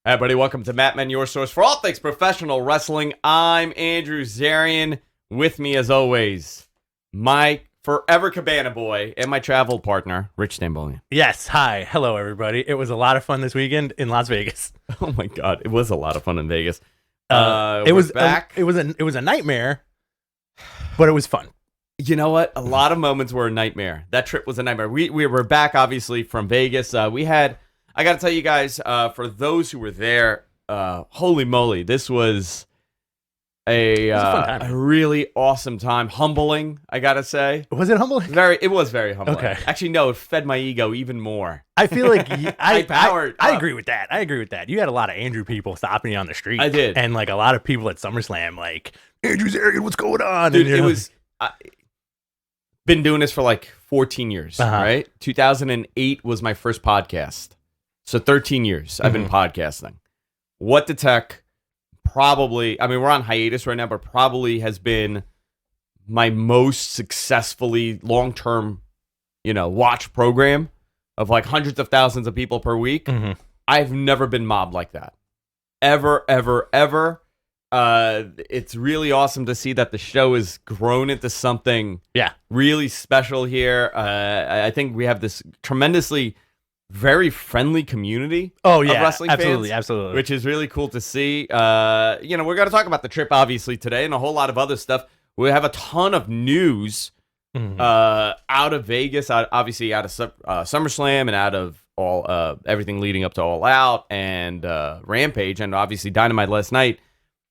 Hey, everybody, welcome to Matmen, your source for all things professional wrestling. I'm Andrew Zarian. With me, as always, my forever cabana boy and my travel partner, Rich Stambolian. Yes, hi. Hello, everybody. It was a lot of fun this weekend in Las Vegas. Oh, my God. It was a lot of fun in Vegas. It was back. It was a nightmare, but it was fun. You know what? A lot of moments were a nightmare. That trip was a nightmare. We were back, obviously, from Vegas. I got to tell you guys, for those who were there, holy moly, this was a fun time. A really awesome time. Humbling, I got to say. Was it humbling? It was very humbling. Okay. Actually, no, it fed my ego even more. I feel like I agree with that. I agree with that. You had a lot of Andrew people stopping you on the street. I did. And like a lot of people at SummerSlam, like, Andrew Zarian, what's going on? Dude, and, it was... been doing this for like 14 years, right? 2008 was my first podcast. So 13 years I've been podcasting. What the Tech probably, I mean, we're on hiatus right now, but probably has been my most successfully long-term, watch program of like hundreds of thousands of people per week. I've never been mobbed like that. Ever, ever, ever. It's really awesome to see that the show has grown into something really special here. I think we have this tremendously very friendly community of wrestling fans, absolutely, which is really cool to see. We're going to talk about the trip obviously today and a whole lot of other stuff. We have a ton of news out of Vegas, obviously out of SummerSlam and out of all everything leading up to All Out and Rampage and obviously Dynamite last night.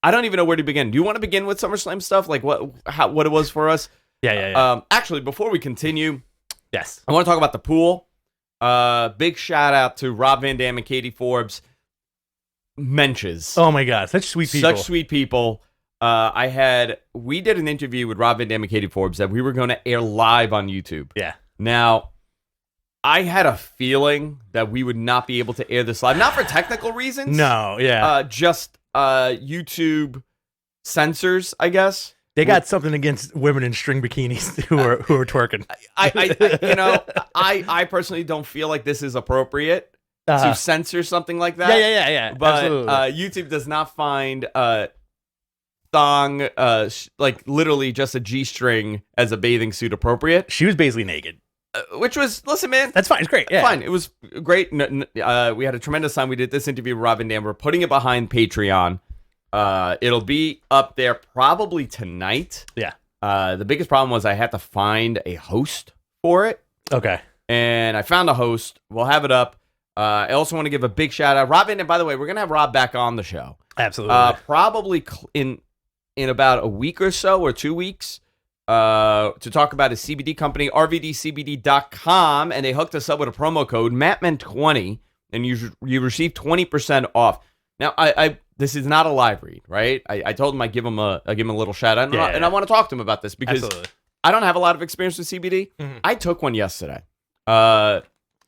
I don't even know where to begin. Do you want to begin with SummerSlam stuff, like what it was for us? Yeah. Actually, before we continue, yes, I want to talk about the pool. Big shout out to Rob Van Dam and Katie Forbes. Menches. Oh my God, such sweet people. Such sweet people. We did an interview with Rob Van Dam and Katie Forbes that we were going to air live on YouTube. Yeah. Now, I had a feeling that we would not be able to air this live, not for technical reasons. No, yeah. Just YouTube censors, I guess. They got something against women in string bikinis who are twerking. I personally don't feel like this is appropriate to censor something like that. Yeah. But YouTube does not find thong, like literally just a G-string as a bathing suit appropriate. She was basically naked. Which was, listen, man. That's fine. It's great. Yeah. Fine. It was great. We had a tremendous time. We did this interview with Rob Van Dam. We're putting it behind Patreon. It'll be up there probably tonight. Yeah. The biggest problem was I had to find a host for it. Okay. And I found a host. We'll have it up. I also want to give a big shout out. Rob, and by the way, we're going to have Rob back on the show. Absolutely. Probably in about a week or so or 2 weeks to talk about his CBD company, rvdcbd.com. And they hooked us up with a promo code, Matmen20, and you receive 20% off. Now, this is not a live read, right? I told him I'd give him a little shout out, and I want to talk to him about this because I don't have a lot of experience with CBD. I took one yesterday.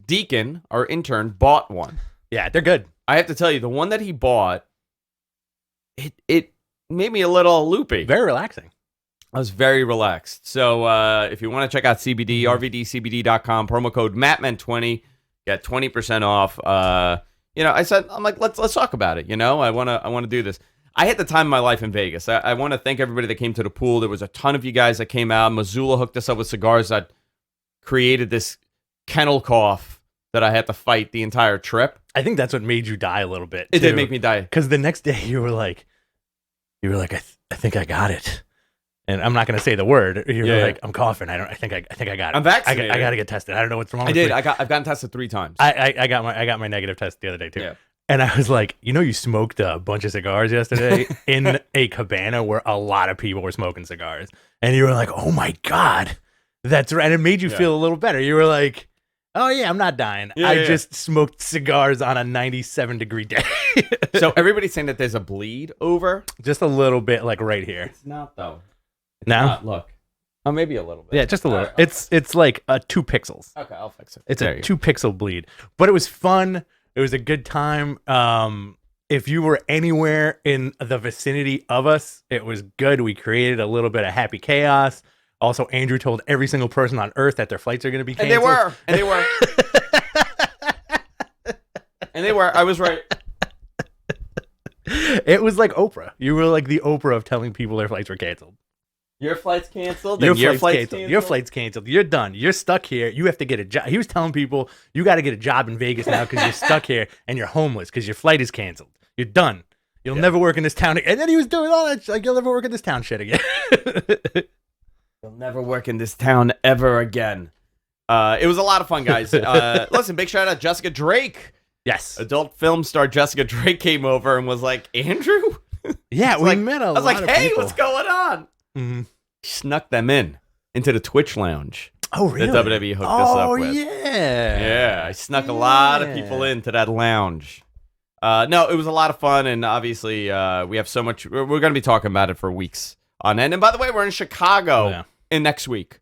Deacon, our intern, bought one. Yeah, they're good. I have to tell you, the one that he bought, it made me a little loopy. Very relaxing. I was very relaxed. So if you want to check out CBD, rvdcbd.com, promo code Matmen20, get 20% off. I'm like, let's talk about it. I want to do this. I had the time of my life in Vegas. I want to thank everybody that came to the pool. There was a ton of you guys that came out. Missoula hooked us up with cigars that created this kennel cough that I had to fight the entire trip. I think that's what made you die a little bit. It did make me die. Because the next day you were like, I think I got it. And I'm not going to say the word. You were like, I'm coughing. I think I got it. I'm vaccinated. I got to get tested. I don't know what's wrong with me. I did. I've gotten tested 3 times. I got my negative test the other day too. Yeah. And I was like, you smoked a bunch of cigars yesterday in a cabana where a lot of people were smoking cigars. And you were like, oh my God, that's right. And it made you feel a little better. You were like, oh yeah, I'm not dying. I just smoked cigars on a 97-degree day. So everybody's saying that there's a bleed over? Just a little bit, like right here. It's not though. Now? Look. Oh, maybe a little bit. Yeah, just a little. Right, it's like 2 pixels. Okay, I'll fix it. It's a 2-pixel bleed. But it was fun. It was a good time. If you were anywhere in the vicinity of us, it was good. We created a little bit of happy chaos. Also, Andrew told every single person on Earth that their flights are going to be canceled. And they were. And they were. I was right. It was like Oprah. You were like the Oprah of telling people their flights were canceled. Your flight's canceled. Your flight's canceled. Your flight's canceled. You're done. You're stuck here. You have to get a job. He was telling people you got to get a job in Vegas now because you're stuck here and you're homeless because your flight is canceled. You're done. You'll never work in this town. And then he was doing all that. Like, you'll never work in this town shit again. You'll never work in this town ever again. It was a lot of fun, guys. Listen, big shout out Jessica Drake. Yes. Adult film star Jessica Drake came over and was like, Andrew? Yeah, we met a lot of people. I was like, hey, what's going on? Mm-hmm. Snuck them into the Twitch lounge. Oh, really? That WWE hooked us up with. Oh, yeah. Yeah, I snuck a lot of people into that lounge. No, it was a lot of fun, and obviously we have so much. We're going to be talking about it for weeks on end. And by the way, we're in Chicago in next week.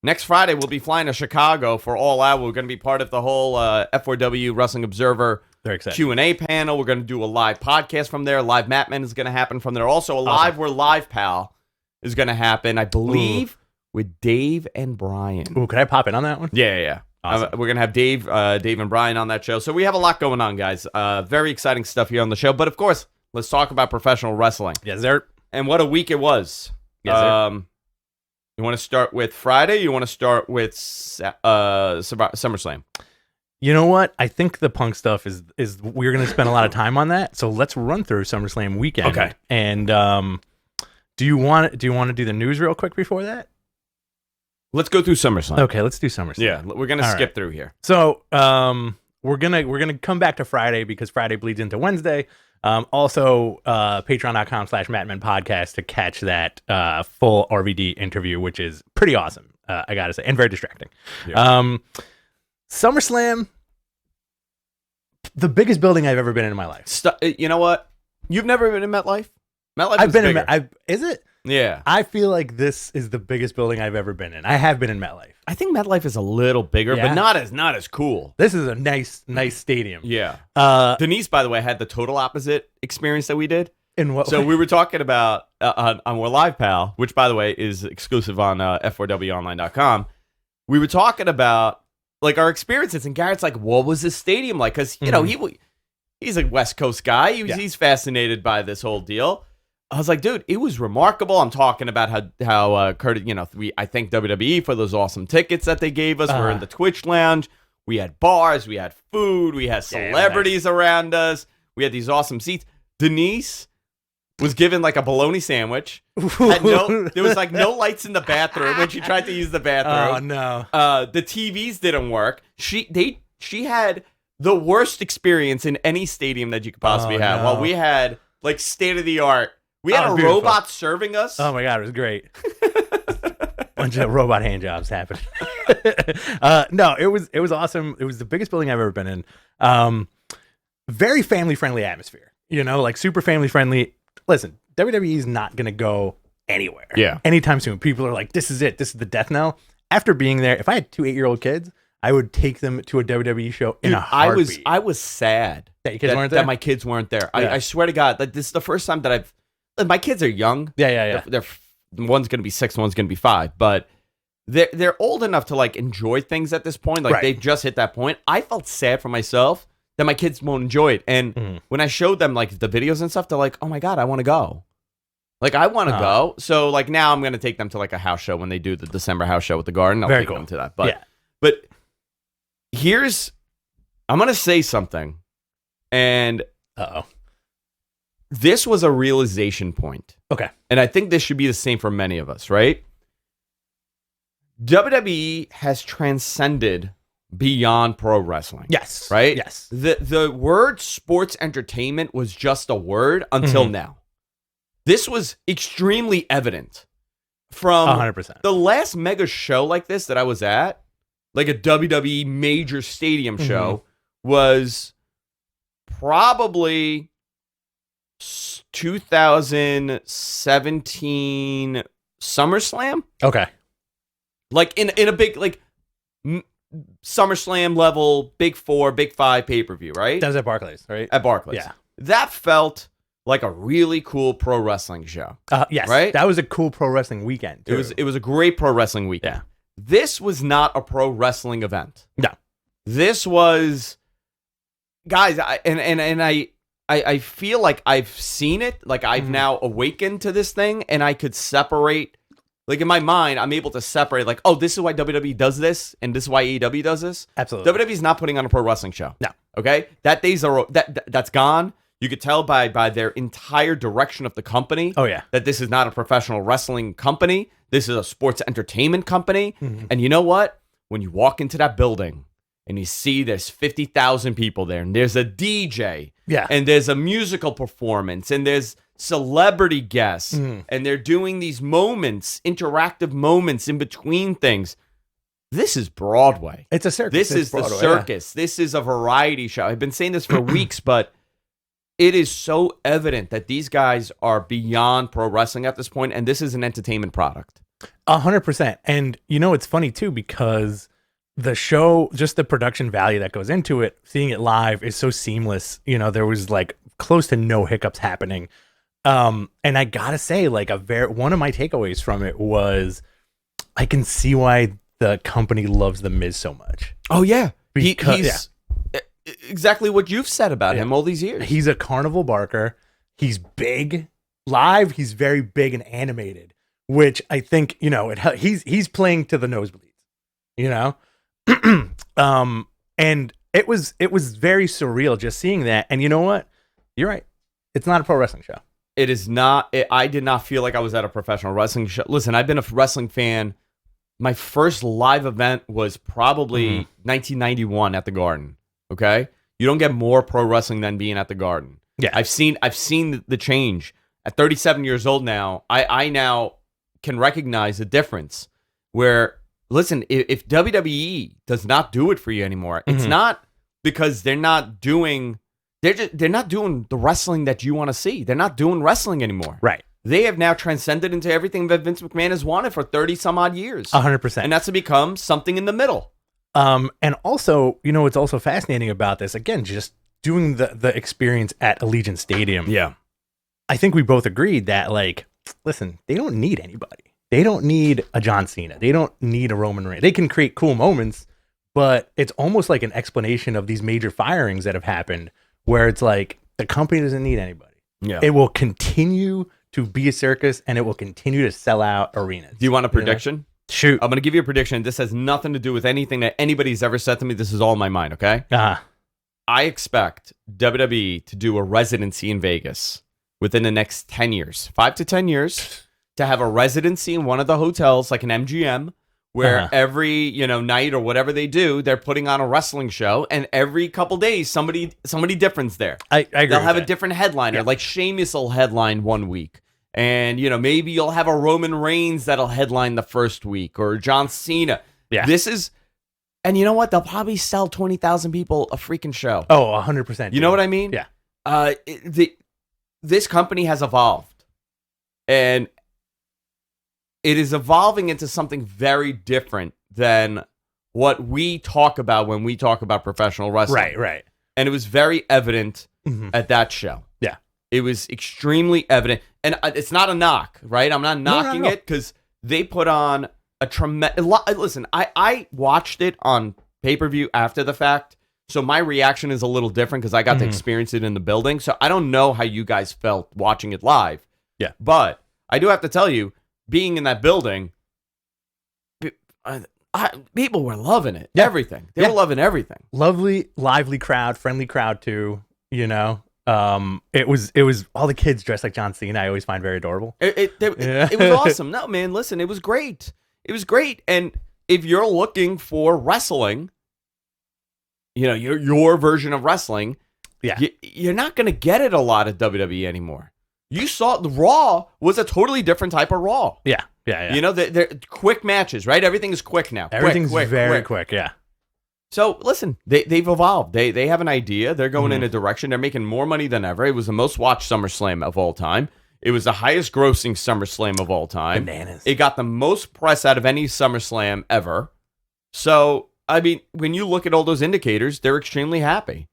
Next Friday, we'll be flying to Chicago for All Out. We're going to be part of the whole F4W Wrestling Observer Q&A panel. We're going to do a live podcast from there. Live Matmen is going to happen from there. Also, a live We're Live Pal is going to happen, I believe, with Dave and Bryan. Ooh, can I pop in on that one? Yeah. Awesome. We're going to have Dave and Bryan on that show. So we have a lot going on, guys. Very exciting stuff here on the show. But, of course, let's talk about professional wrestling. Yes, sir. And what a week it was. Yes, sir. You want to start with Friday? You want to start with SummerSlam? You know what? I think the Punk stuff is we're going to spend a lot of time on that. So let's run through SummerSlam weekend. Okay. And do you want to do the news real quick before that? Let's go through SummerSlam. Okay, let's do SummerSlam. Yeah, we're going to skip through here. So we're gonna come back to Friday because Friday bleeds into Wednesday. Also, patreon.com/Matmen podcast to catch that full RVD interview, which is pretty awesome, I gotta say, and very distracting. Yeah. SummerSlam, the biggest building I've ever been in my life. You know what? You've never been in MetLife? I've been bigger. Is it? Yeah. I feel like this is the biggest building I've ever been in. I have been in MetLife. I think MetLife is a little bigger, but not as cool. This is a nice stadium. Yeah. Denise, by the way, had the total opposite experience that we did. In what way? We were talking about on We're Live Pal, which, by the way, is exclusive on f4wonline.com. We were talking about like our experiences, and Garrett's like, what was this stadium like? Because, you know, he's a West Coast guy. He's fascinated by this whole deal. I was like, dude, it was remarkable. I'm talking about how Kurt, I thank WWE for those awesome tickets that they gave us. We're in the Twitch lounge. We had bars, we had food, we had celebrities around us. We had these awesome seats. Denise was given like a bologna sandwich. There was like no lights in the bathroom when she tried to use the bathroom. Oh no. The TVs didn't work. She had the worst experience in any stadium that you could possibly have. No. While we had like state of the art. We had a robot serving us. Oh my god, it was great. Bunch of robot hand jobs happening. No, it was awesome. It was the biggest building I've ever been in. Very family friendly atmosphere. Like super family friendly. Listen, WWE is not gonna go anywhere. Yeah. Anytime soon. People are like, this is it. This is the death knell. After being there, if I had 2 8-year-old kids, I would take them to a WWE show in a heartbeat. I was sad that my kids weren't there. Yeah. I swear to God, like this is the first time that my kids are young. Yeah. They're one's gonna be 6, one's gonna be 5, but they're old enough to like enjoy things at this point. Like they just hit that point. I felt sad for myself that my kids won't enjoy it. And when I showed them like the videos and stuff, they're like, "Oh my God, I want to go." Like I want to go. So like now I'm gonna take them to like a house show when they do the December house show with the Garden. I'll take them to that. But I'm gonna say something, and this was a realization point. Okay. And I think this should be the same for many of us, right? WWE has transcended beyond pro wrestling. Yes. Right? Yes. The word sports entertainment was just a word until now. This was extremely evident from 100%. The last mega show like this that I was at, like a WWE major stadium show, was probably 2017 SummerSlam. Okay. Like in a big like SummerSlam level, Big 4, Big 5 pay-per-view, right? That was at Barclays, right? At Barclays. Yeah. That felt like a really cool pro wrestling show. Yes. Right? That was a cool pro wrestling weekend, too. It was a great pro wrestling weekend. Yeah. This was not a pro wrestling event. No. This was, guys, I I feel like I've seen it. Like I've now awakened to this thing, and I could separate. Like in my mind, I'm able to separate. Like, oh, this is why WWE does this, and this is why AEW does this. Absolutely, WWE's not putting on a pro wrestling show. No. Okay, that's gone. You could tell by their entire direction of the company. Oh yeah, that this is not a professional wrestling company. This is a sports entertainment company. And you know what? When you walk into that building and you see there's 50,000 people there, and there's a DJ, and there's a musical performance, and there's celebrity guests, and they're doing these moments, interactive moments in between things. This is Broadway. It's a circus. This is Broadway, the circus. Yeah. This is a variety show. I've been saying this for weeks, but it is so evident that these guys are beyond pro wrestling at this point, and this is an entertainment product. 100%. And you know, it's funny too, because the show, just the production value that goes into it, seeing it live is so seamless. You know, there was like close to no hiccups happening. And I gotta say, like one of my takeaways from it was I can see why the company loves The Miz so much. Oh yeah, because he's exactly what you've said about him all these years. He's a carnival barker. He's big live. He's very big and animated, which I think, you know, he's playing to the nosebleeds, you know. And it was very surreal just seeing that. And you know what? You're right. It's not a pro wrestling show. It is not. I did not feel like I was at a professional wrestling show. Listen, I've been a wrestling fan. My first live event was probably 1991 at the Garden. Okay, you don't get more pro wrestling than being at the Garden. Yeah, I've seen the change. At 37 years old now, I now can recognize the difference. Where, listen, if WWE does not do it for you anymore, it's not because they're not doing the wrestling that you want to see. They're not doing wrestling anymore. Right. They have now transcended into everything that Vince McMahon has wanted for 30 some odd years. 100%. And that's to become something in the middle. And also, you know, what's also fascinating about this, again, just doing the experience at Allegiant Stadium. Yeah. I think we both agreed that, like, listen, they don't need anybody. They don't need a John Cena. They don't need a Roman Reigns. They can create cool moments, but it's almost like an explanation of these major firings that have happened where it's like the company doesn't need anybody. Yeah. It will continue to be a circus, and it will continue to sell out arenas. Do you want a prediction? You know? Shoot. I'm going to give you a prediction. This has nothing to do with anything that anybody's ever said to me. This is all in my mind, okay? I expect WWE to do a residency in Vegas within the next 10 years, 5 to 10 years, to have a residency in one of the hotels, like an MGM, where every night or whatever they do, they're putting on a wrestling show, and every couple days somebody different's there. I agree. They'll have a different headliner, like Sheamus will headline one week, and maybe you'll have a Roman Reigns that'll headline the first week, or John Cena. Yeah, this is, and you know what? They'll probably sell 20,000 people a freaking show. Oh, 100%. You know what I mean? Yeah. This company has evolved, and it is evolving into something very different than what we talk about when we talk about professional wrestling. Right. And it was very evident at that show. Yeah. It was extremely evident. And it's not a knock, right? I'm not knocking it because they put on a tremendous... Listen, I watched it on pay-per-view after the fact, so my reaction is a little different because I got to experience it in the building. So I don't know how you guys felt watching it live. Yeah. But I do have to tell you, being in that building, people were loving it. Yeah. Everything. They were loving everything. Lovely, lively crowd, friendly crowd too, It was all the kids dressed like John Cena. I always find very adorable. It was awesome. No, man, listen, it was great. It was great. And if you're looking for wrestling, your version of wrestling, you're not going to get it a lot at WWE anymore. You saw the Raw was a totally different type of Raw. Yeah. They're quick matches, right? Everything is quick now. Everything's very quick. Yeah. So listen, they've evolved. They have an idea. They're going in a direction. They're making more money than ever. It was the most watched SummerSlam of all time. It was the highest grossing SummerSlam of all time. Bananas. It got the most press out of any SummerSlam ever. So, I mean, when you look at all those indicators, they're extremely happy.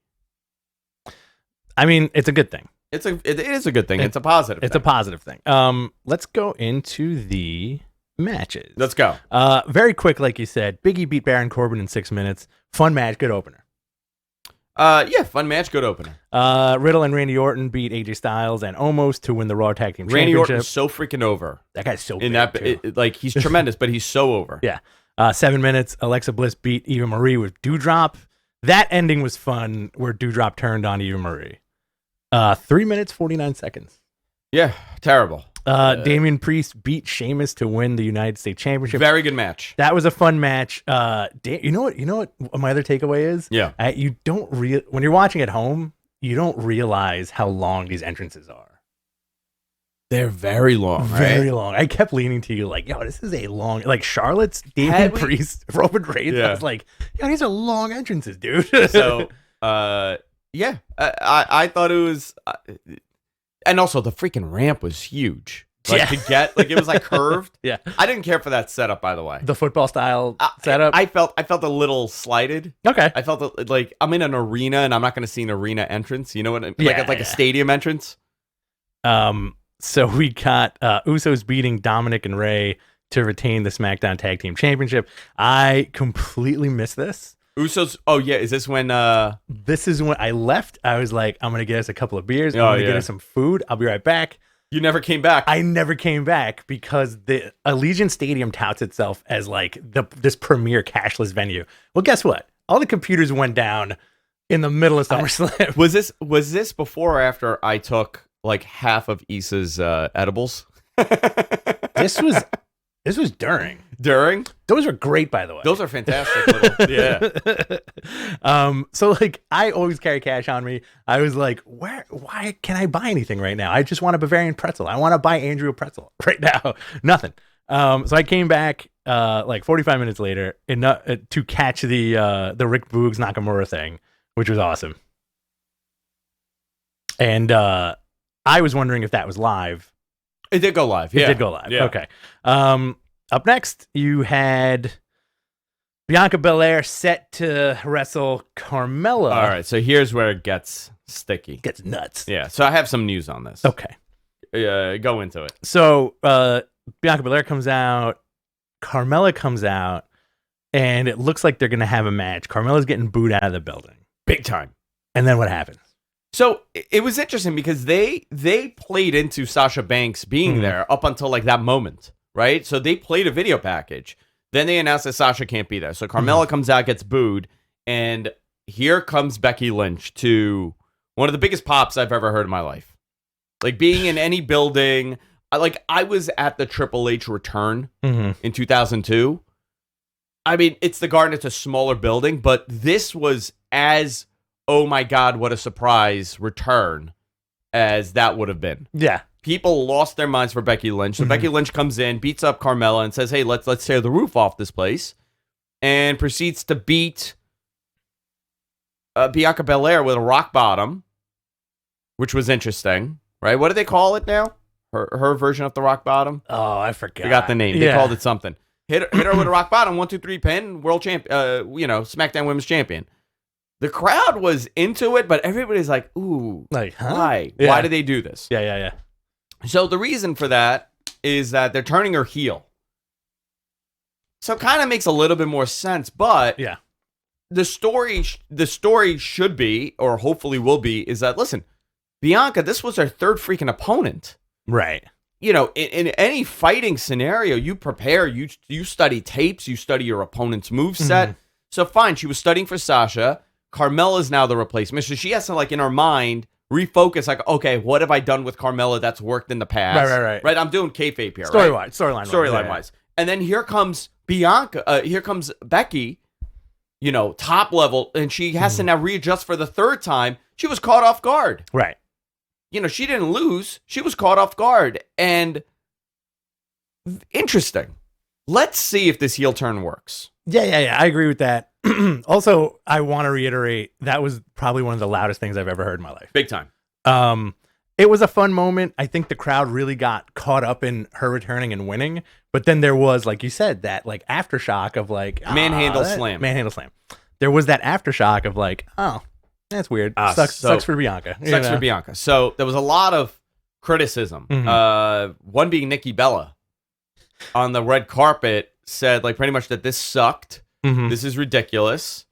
I mean, it's a good thing. It is a good thing. It's a positive thing. It's a positive thing. Let's go into the matches. Let's go. Very quick, like you said. Biggie beat Baron Corbin in 6 minutes. Fun match. Good opener. Yeah, fun match, good opener. Riddle and Randy Orton beat AJ Styles and Omos to win the Raw Tag Team Randy Championship. Orton's so freaking over. That guy's so In big, too. like he's tremendous, but he's so over. Yeah. 7 minutes. Alexa Bliss beat Eva Marie with Doudrop. That ending was fun, where Doudrop turned on Eva Marie. 3 minutes 49 seconds. Yeah, terrible. Damian Priest beat Sheamus to win the United States Championship. Very good match. That was a fun match. You know what my other takeaway is? Yeah. You don't when you're watching at home, you don't realize how long these entrances are. They're very long, Very long. I kept leaning to you like, yo, this is a long, like Charlotte's, Damian Priest, Roman Reigns. Yeah. I was like, yo, these are long entrances, dude. So, yeah, I thought it was, and also the freaking ramp was huge. Like to get, like it was like curved. Yeah. I didn't care for that setup, by the way. The football style setup. I felt a little slighted. Okay. I felt like I'm in an arena and I'm not going to see an arena entrance. You know what? Like a stadium entrance. So we got Usos beating Dominic and Ray to retain the SmackDown Tag Team Championship. I completely missed this. Usos. Oh yeah, is this when? This is when I left. I was like, I'm gonna get us a couple of beers. I'm Oh, gonna yeah. get us some food. I'll be right back. You never came back. I never came back because the Allegiant Stadium touts itself as like this premier cashless venue. Well, guess what? All the computers went down in the middle of SummerSlam. Was this before or after I took like half of Issa's edibles? This was during. During? Those were great, by the way. Those are fantastic. Yeah. So like I always carry cash on me. I was like, why can't I buy anything right now? I just want a Bavarian pretzel. I want to buy Andrew a pretzel right now. Nothing. So I came back like 45 minutes later to catch the Rick Boogs Nakamura thing, which was awesome. And I was wondering if that was live. It did go live. Yeah. It did go live. Yeah. Okay. Up next, you had Bianca Belair set to wrestle Carmella. All right. So here's where it gets sticky. Gets nuts. Yeah. So I have some news on this. Okay. Go into it. So Bianca Belair comes out. Carmella comes out. And it looks like they're going to have a match. Carmella's getting booed out of the building. Big time. And then what happens? So it was interesting because they played into Sasha Banks being there up until like that moment, right? So they played a video package. Then they announced that Sasha can't be there. So Carmella comes out, gets booed, and here comes Becky Lynch to one of the biggest pops I've ever heard in my life. Like being in any building, I was at the Triple H return in 2002. I mean, it's the Garden, it's a smaller building, but this was as oh my God, what a surprise return as that would have been. Yeah. People lost their minds for Becky Lynch. So Becky Lynch comes in, beats up Carmella, and says, hey, let's tear the roof off this place, and proceeds to beat Bianca Belair with a rock bottom, which was interesting, right? What do they call it now? Her version of the rock bottom? Oh, I forgot. I got the name. Yeah. They called it something. Hit her with a rock bottom, 1, 2, 3 pin, world champ, SmackDown Women's Champion. The crowd was into it, but everybody's like, ooh, Like, huh? why? Yeah. Why did they do this? Yeah. So the reason for that is that they're turning her heel. So it kind of makes a little bit more sense, but Yeah. the story should be, or hopefully will be, is that, listen, Bianca, this was her third freaking opponent. Right. You know, in any fighting scenario, you prepare, you study tapes, you study your opponent's moveset. So fine, she was studying for Sasha. Carmella's now the replacement. So she has to, like, in her mind, refocus, like, okay, what have I done with Carmella that's worked in the past? Right. Right, I'm doing kayfabe here, Storyline wise. And then here comes Bianca, here comes Becky, top level, and she has to now readjust for the third time. She was caught off guard. Right. She didn't lose. She was caught off guard. And interesting. Let's see if this heel turn works. Yeah. I agree with that. Also, I want to reiterate that was probably one of the loudest things I've ever heard in my life. Big time. It was a fun moment. I think the crowd really got caught up in her returning and winning. But then there was, like you said, that like aftershock of like Manhandle slam. There was that aftershock of like, oh, that's weird. Sucks for Bianca. Sucks for Bianca. So there was a lot of criticism. One being Nikki Bella on the red carpet said like pretty much that this sucked. This is ridiculous.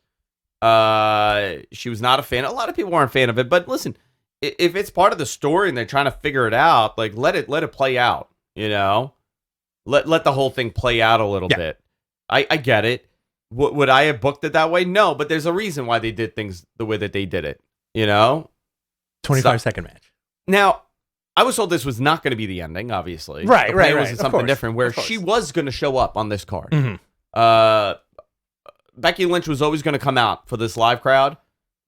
She was not a fan. A lot of people weren't a fan of it, but listen, if it's part of the story and they're trying to figure it out, like let it play out. You know, let the whole thing play out a little bit. I get it. Would I have booked it that way? No, but there's a reason why they did things the way that they did it. You know, 25-second match. Now, I was told this was not going to be the ending. Obviously, right. It was something different where she was going to show up on this card. Mm-hmm. Becky Lynch was always going to come out for this live crowd.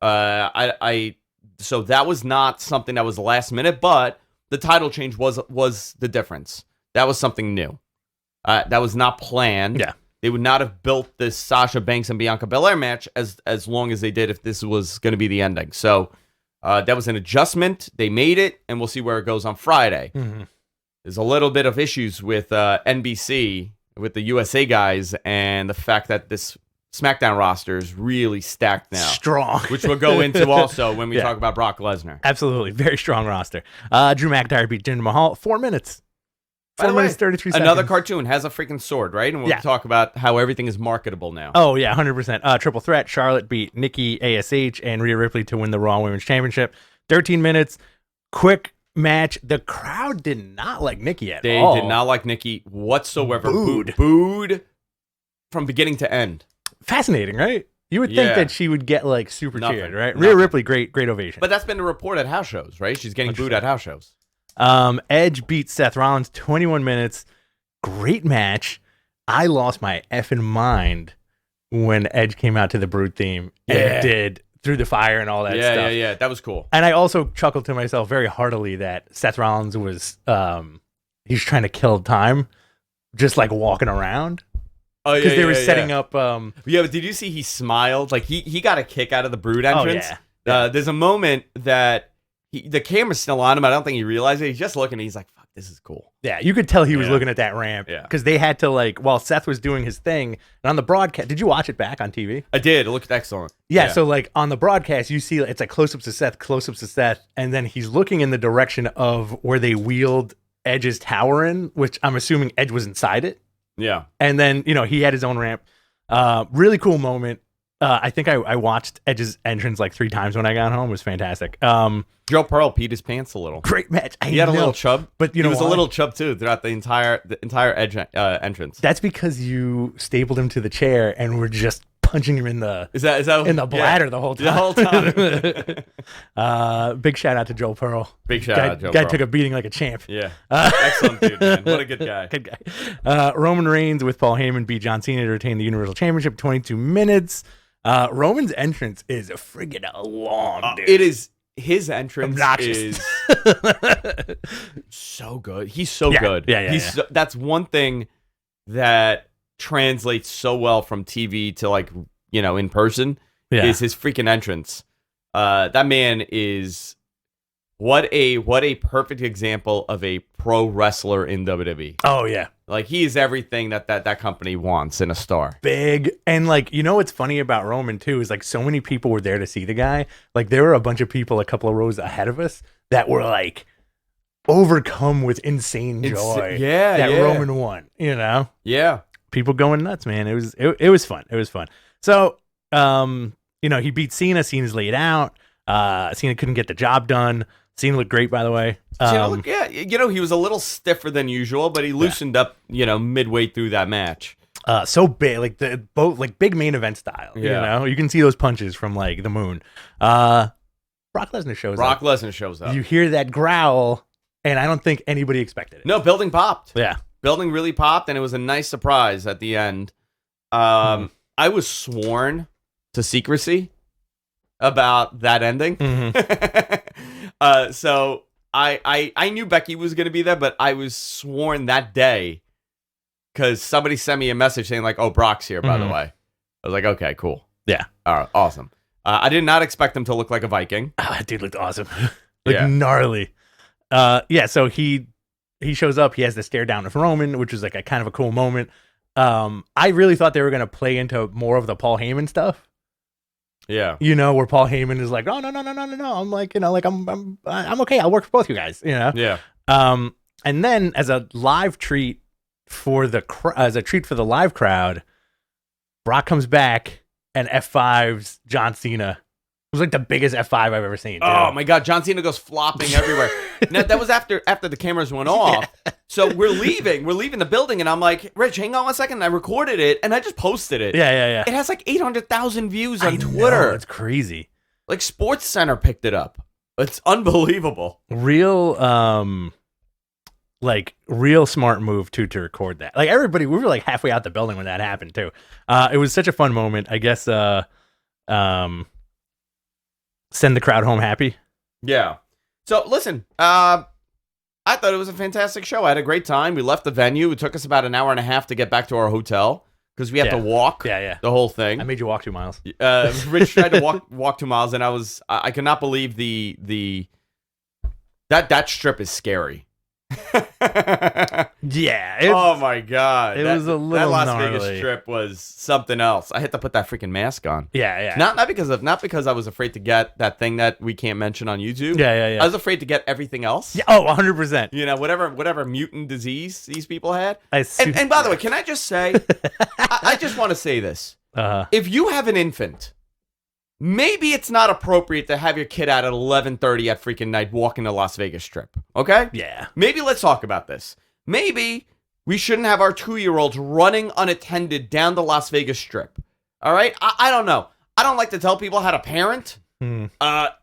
So that was not something that was last minute, but the title change was the difference. That was something new. That was not planned. Yeah. They would not have built this Sasha Banks and Bianca Belair match as long as they did if this was going to be the ending. So that was an adjustment. They made it, and we'll see where it goes on Friday. Mm-hmm. There's a little bit of issues with NBC, with the USA guys, and the fact that this Smackdown roster is really stacked now. Strong. Which we'll go into also when we talk about Brock Lesnar. Absolutely. Very strong roster. Drew McIntyre beat Jinder Mahal. 4 minutes. 4 minutes, 33 seconds. Another cartoon has a freaking sword, right? And we'll talk about how everything is marketable now. Oh, yeah, 100%. Triple threat. Charlotte beat Nikki ASH and Rhea Ripley to win the Raw Women's Championship. 13 minutes. Quick match. The crowd did not like Nikki at all. They did not like Nikki whatsoever. Booed from beginning to end. Fascinating, right? You would think that she would get like super cheered, right? Nothing. Rhea Ripley, great ovation. But that's been the report at house shows, right? She's getting booed at house shows. Edge beat Seth Rollins 21 minutes. Great match. I lost my effing mind when Edge came out to the Brood theme and did Through the Fire and all that stuff. Yeah. That was cool. And I also chuckled to myself very heartily that Seth Rollins was he's trying to kill time, just like walking around. Oh yeah, because they were setting up. But did you see he smiled? Like he got a kick out of the Brood entrance. Oh, yeah. There's a moment that the camera's still on him. I don't think he realized it. He's just looking. He's like, "Fuck, this is cool." Yeah, you could tell he was looking at that ramp. Yeah, because they had to while Seth was doing his thing, and on the broadcast. Did you watch it back on TV? I did. It looked excellent. Yeah. So on the broadcast, you see it's like close-ups to Seth, and then he's looking in the direction of where they wheeled Edge's tower in, which I'm assuming Edge was inside it. Yeah. And then, he had his own ramp. Really cool moment. I think I watched Edge's entrance like 3 times when I got home. It was fantastic. Joe Pearl peed his pants a little. Great match. He had a little chub, but he was a little chub too throughout the entire Edge entrance. That's because you stapled him to the chair and were just punching him in the bladder the whole time. Big shout out to Joe Pearl. Big shout out, Joe Guy Pearl. Took a beating like a champ. Yeah. Excellent dude, man. What a good guy. Good guy. Roman Reigns with Paul Heyman beat John Cena to retain the Universal Championship 22 minutes. Roman's entrance is friggin' long, dude. It is. His entrance obnoxious. Is so good. He's so good. Yeah. That's one thing that translates so well from TV to in person is his freaking entrance. That man is what a perfect example of a pro wrestler in WWE. Oh yeah. He is everything that company wants in a star. Big. And what's funny about Roman too is so many people were there to see the guy. There were a bunch of people a couple of rows ahead of us that were overcome with insane joy. Roman won, Yeah. People going nuts, man. It was fun. It was fun. So, he beat Cena. Cena's laid out. Cena couldn't get the job done. Cena looked great, by the way. He was a little stiffer than usual, but he loosened up, midway through that match. So big, big main event style. Yeah. You can see those punches from the moon. Brock Lesnar shows up. You hear that growl, and I don't think anybody expected it. No, building popped. Yeah. Building really popped, and it was a nice surprise at the end. I was sworn to secrecy about that ending. So I knew Becky was going to be there, but I was sworn that day because somebody sent me a message saying oh, Brock's here, by the way. I was like, okay, cool. Yeah. All right, awesome. I did not expect him to look like a Viking. Oh, that dude looked awesome. Gnarly. So he shows up. He has the stare down of Roman, which is a kind of a cool moment. I really thought they were going to play into more of the Paul Heyman stuff. Yeah. Where Paul Heyman is like, oh, no. I'm okay. I'll work for both you guys, Yeah. And then as a live treat for the live crowd, Brock comes back and F5's John Cena. It was like the biggest F5 I've ever seen. Dude. Oh my God, John Cena goes flopping everywhere. Now, that was after the cameras went off. Yeah. So we're leaving the building, and I'm like, Rich, hang on one second. I recorded it, and I just posted it. Yeah. It has like 800,000 views on Twitter. It's crazy. Like Sports Center picked it up. It's unbelievable. Real smart move to record that. Like everybody, we were like halfway out the building when that happened too. It was such a fun moment. I guess. Send the crowd home happy. Yeah. So listen, I thought it was a fantastic show. I had a great time. We left the venue. It took us about an hour and a half to get back to our hotel because we had to walk. Yeah. The whole thing. I made you walk 2 miles. Rich tried to walk 2 miles, and I could not believe that strip is scary. Yeah. Oh my God. It was a little that Las gnarly. Vegas strip was something else. I had to put that freaking mask on. Yeah. Not because I was afraid to get that thing that we can't mention on YouTube. Yeah. I was afraid to get everything else. Yeah. Oh, 100%. You know, whatever mutant disease these people had. And by the way, can I just say, I just want to say this. If you have an infant, maybe it's not appropriate to have your kid out at 11:30 at freaking night walking the Las Vegas Strip. Okay? Yeah. Maybe let's talk about this. Maybe we shouldn't have our 2-year-olds running unattended down the Las Vegas Strip. All right? I don't know. I don't like to tell people how to parent.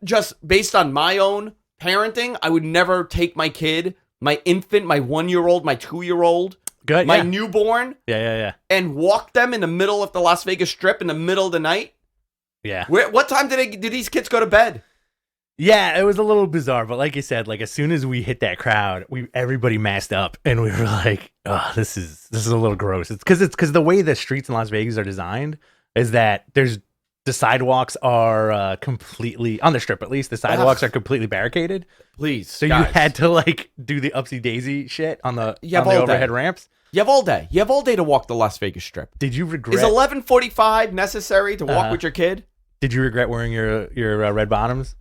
Just based on my own parenting, I would never take my kid, my infant, my 1-year-old, my 2-year-old, my newborn, and walk them in the middle of the Las Vegas Strip in the middle of the night. Yeah. What time did these kids go to bed? Yeah, it was a little bizarre, but like you said, like as soon as we hit that crowd, everybody masked up, and we were like, "Oh, this is a little gross." It's because the way the streets in Las Vegas are designed is that the sidewalks are completely on the Strip. At least the sidewalks are completely barricaded. Please, so guys. you had to like do the upsy daisy shit on the overhead ramps. You have all day. You have all day to walk the Las Vegas Strip. Did you regret? Is 11:45 necessary to walk with your kid? Did you regret wearing your red bottoms?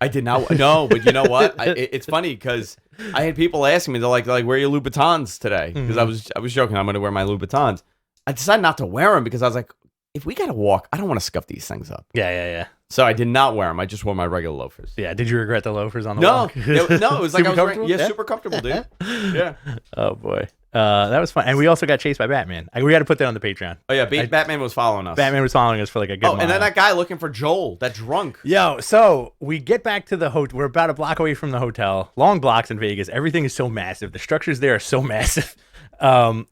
I did not. No, but you know what? It's funny because I had people asking me, they're like, "Where are your Louboutins today?" Because I was joking, I'm going to wear my Louboutins. I decided not to wear them because I was like, if we got to walk, I don't want to scuff these things up. Yeah. So I did not wear them. I just wore my regular loafers. Yeah. Did you regret the loafers on the walk? No, it was like I was wearing, yeah, super comfortable, dude. Yeah. Oh boy. That was fun. And we also got chased by Batman. We got to put that on the Patreon. Oh yeah, Batman was following us. Batman was following us for like a good mile. And then that guy looking for Joel, that drunk. Yo, so we get back to the hotel. We're about a block away from the hotel. Long blocks in Vegas. Everything is so massive. The structures there are so massive.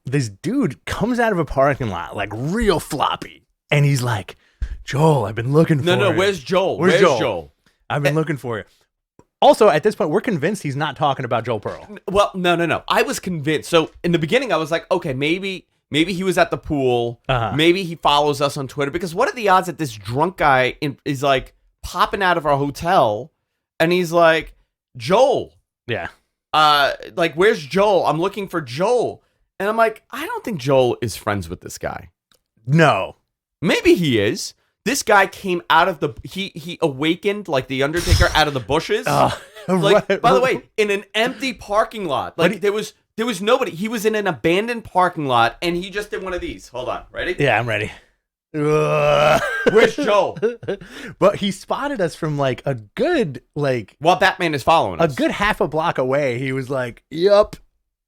This dude comes out of a parking lot like real floppy. And he's like, "Joel, I've been looking for you." No, where's Joel? Where's Joel? I've been looking for you. Also, at this point, we're convinced he's not talking about Joel Pearl. Well, no. I was convinced. So in the beginning, I was like, okay, maybe he was at the pool. Maybe he follows us on Twitter. Because what are the odds that this drunk guy is like popping out of our hotel and he's like, Joel. Yeah. Like, where's Joel? I'm looking for Joel. And I'm like, I don't think Joel is friends with this guy. No. Maybe he is. This guy came out of he awakened like the Undertaker out of the bushes. Like, by the way, in an empty parking lot. Like there was nobody. He was in an abandoned parking lot and he just did one of these. Hold on. Ready? Yeah, I'm ready. Where's Joel? But he spotted us from like a good while Batman is following us. A good half a block away. He was like, "Yup.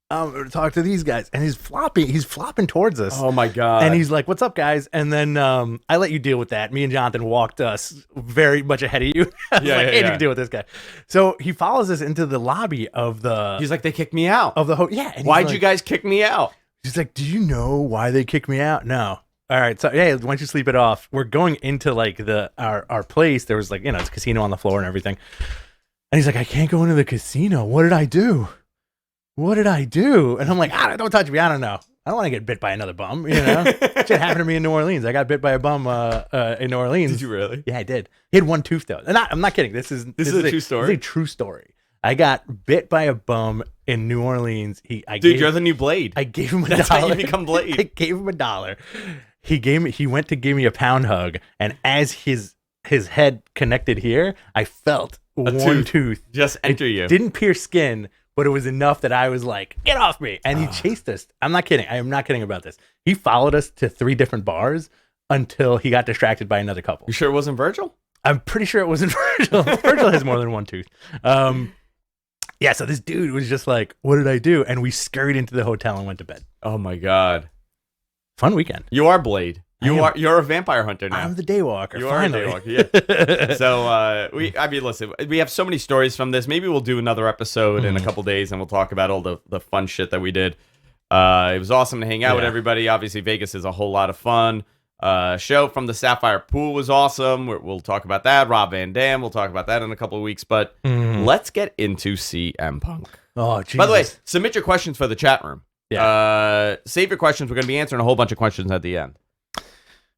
I'm going to talk to these guys." And he's flopping towards us. Oh my God. And he's like, "What's up, guys?" And then I let you deal with that. Me and Jonathan walked us very much ahead of you. I was like, "Hey, you can deal with this guy." So he follows us into the lobby of the... He's like, "They kicked me out." Of the yeah. Why'd you guys kick me out? He's like, "Do you know why they kicked me out?" No. All right. So, yeah, why don't you sleep it off? We're going into like our place. There was like, it's a casino on the floor and everything. And he's like, "I can't go into the casino. What did I do? What did I do?" And I'm like, "Don't touch me. I don't know. I don't want to get bit by another bum. Shit happened to me in New Orleans. I got bit by a bum in New Orleans." Did you really? Yeah, I did. He had one tooth though. And I'm not kidding. This is a true story. This is a true story. I got bit by a bum in New Orleans. You're the new Blade. I gave him $1. That's how you become Blade. I gave him $1. He went to give me a pound hug, and as his head connected here, I felt one tooth just enter you. Didn't pierce skin. But it was enough that I was like, "Get off me." And he chased us. I'm not kidding. I am not kidding about this. He followed us to 3 different bars until he got distracted by another couple. You sure it wasn't Virgil? I'm pretty sure it wasn't Virgil. Virgil has more than one tooth. Yeah, so this dude was just like, what did I do? And we scurried into the hotel and went to bed. Oh my God. Fun weekend. You are Blade. You're a vampire hunter now. I'm the daywalker. You finally. are a daywalker, yeah. So listen, we have so many stories from this. Maybe we'll do another episode in a couple days and we'll talk about all the fun shit that we did. It was awesome to hang out with everybody. Obviously, Vegas is a whole lot of fun. Show from the Sapphire Pool was awesome. We'll talk about that. Rob Van Dam, we'll talk about that in a couple of weeks. But let's get into CM Punk. Oh, Jesus. By the way, submit your questions for the chat room. Yeah. Save your questions. We're going to be answering a whole bunch of questions at the end.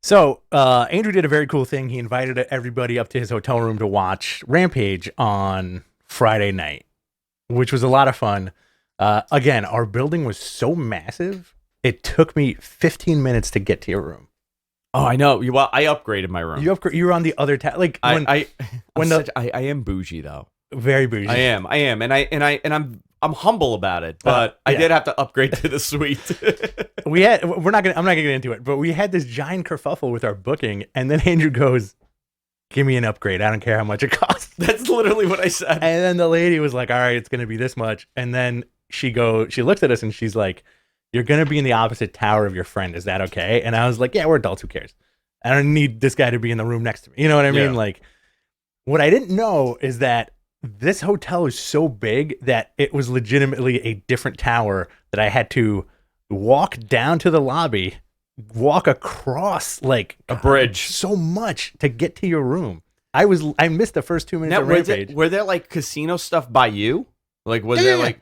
So Andrew did a very cool thing. He invited everybody up to his hotel room to watch Rampage on Friday night, which was a lot of fun. Again, our building was so massive, it took me 15 minutes to get to your room. Oh, I know. Well, I upgraded my room. You were on the other like when I am bougie though. Very bougie. I am, I'm humble about it, but I did have to upgrade to the suite. I'm not gonna get into it, but we had this giant kerfuffle with our booking, and then Andrew goes, "Give me an upgrade. I don't care how much it costs." That's literally what I said. And then the lady was like, "All right, it's gonna be this much." And then she looks at us and she's like, "You're gonna be in the opposite tower of your friend. Is that okay?" And I was like, "Yeah, we're adults. Who cares? I don't need this guy to be in the room next to me." You know what I mean? Like, what I didn't know is that this hotel is so big that it was legitimately a different tower that I had to walk down to the lobby, walk across like a bridge so much to get to your room. I missed the first 2 minutes of Rampage. Were there like casino stuff by you? Like,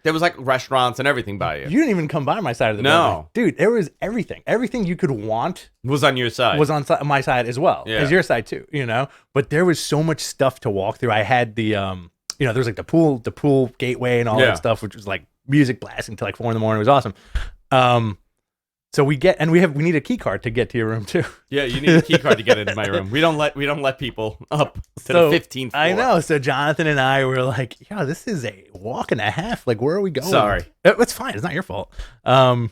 there was like restaurants and everything by you? You didn't even come by my side of the building. Dude, there was everything. Everything you could want was on your side. Was on my side as well as your side too, you know? But there was so much stuff to walk through. I had the, there was like the pool gateway and all that stuff, which was like music blasting till like 4 a.m. It was awesome. So we need a key card to get to your room too. Yeah, you need a key card to get into my room. We don't let people up to the 15th floor. I know. So Jonathan and I were like, "Yeah, this is a walk and a half. Like, where are we going?" Sorry, it's fine. It's not your fault. And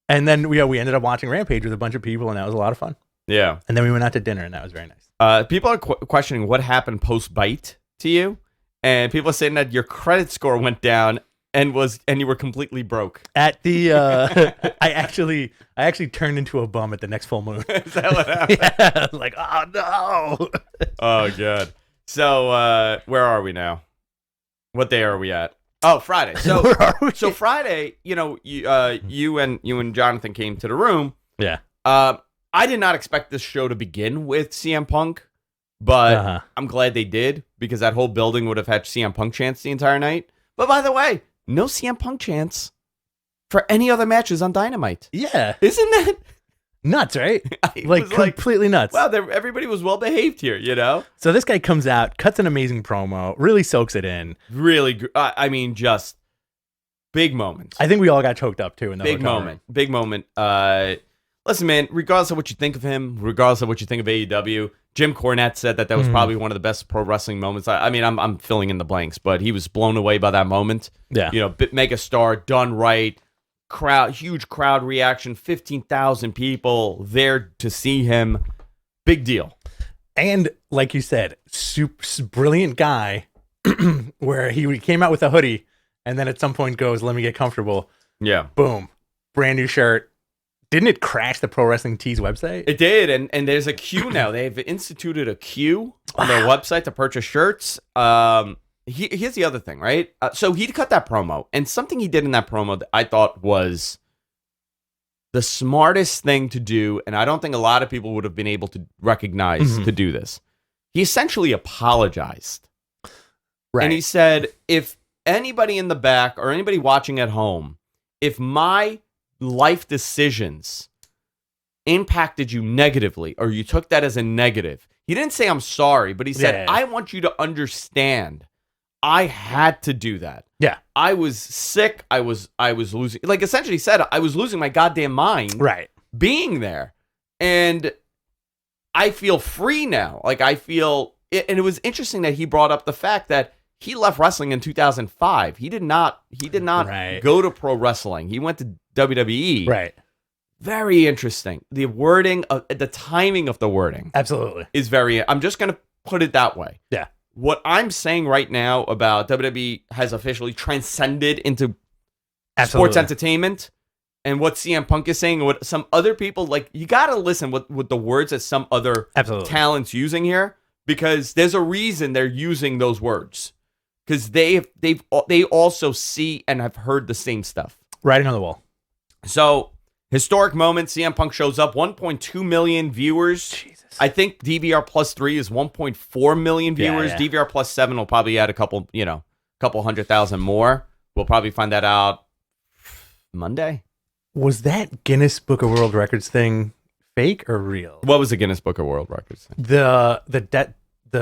then we ended up watching Rampage with a bunch of people, and that was a lot of fun. Yeah. And then we went out to dinner, and that was very nice. People are questioning what happened post bite to you, and people are saying that your credit score went down. And you were completely broke. At the I actually turned into a bum at the next full moon. Is that what happened? Yeah, like, oh no. Oh god. So where are we now? What day are we at? Oh, Friday. So where are we? So Friday, you and Jonathan came to the room. Yeah. I did not expect this show to begin with CM Punk, but I'm glad they did because that whole building would have had CM Punk chants the entire night. But by the way, no CM Punk chants for any other matches on Dynamite. Yeah. Isn't that nuts, right? Like completely nuts. Wow, everybody was well behaved here, you know? So this guy comes out, cuts an amazing promo, really soaks it in. Really, just big moments. I think we all got choked up too in the big moment. Room. Big moment. Listen, man, regardless of what you think of him, regardless of what you think of AEW, Jim Cornette said that was probably one of the best pro wrestling moments. I'm filling in the blanks, but he was blown away by that moment. Yeah. Mega star, done right, huge crowd reaction, 15,000 people there to see him. Big deal. And like you said, super brilliant guy where he came out with a hoodie and then at some point goes, "Let me get comfortable." Yeah. Boom. Brand new shirt. Didn't it crash the Pro Wrestling Tees website? It did, and there's a queue now. They've instituted a queue on their website to purchase shirts. Here's the other thing, right? So he cut that promo, and something he did in that promo that I thought was the smartest thing to do, and I don't think a lot of people would have been able to recognize to do this. He essentially apologized. Right. And he said, if anybody in the back or anybody watching at home, if my life decisions impacted you negatively or you took that as a negative, he didn't say I'm sorry, but he said, I want you to understand I had to do that. Yeah. I was sick. I was losing, like essentially said, I was losing my goddamn mind. Right. Being there. And I feel free now. Like I feel, and it was interesting that he brought up the fact that he left wrestling in 2005. He did not right. go to pro wrestling. He went to WWE. Right. Very interesting. The wording, the timing of the wording. Absolutely. Is very, I'm just going to put it that way. Yeah. What I'm saying right now about WWE has officially transcended into sports entertainment, and what CM Punk is saying, and what some other people, like, you got to listen with the words that some other talents using here, because there's a reason they're using those words, because they also see and have heard the same stuff. Writing on the wall. So, historic moment, CM Punk shows up, 1.2 million viewers. Jesus. I think DVR plus 3 is 1.4 million viewers. Yeah. DVR plus 7 will probably add a couple 100,000 more. We'll probably find that out Monday. Was that Guinness Book of World Records thing fake or real? What was the Guinness Book of World Records thing? The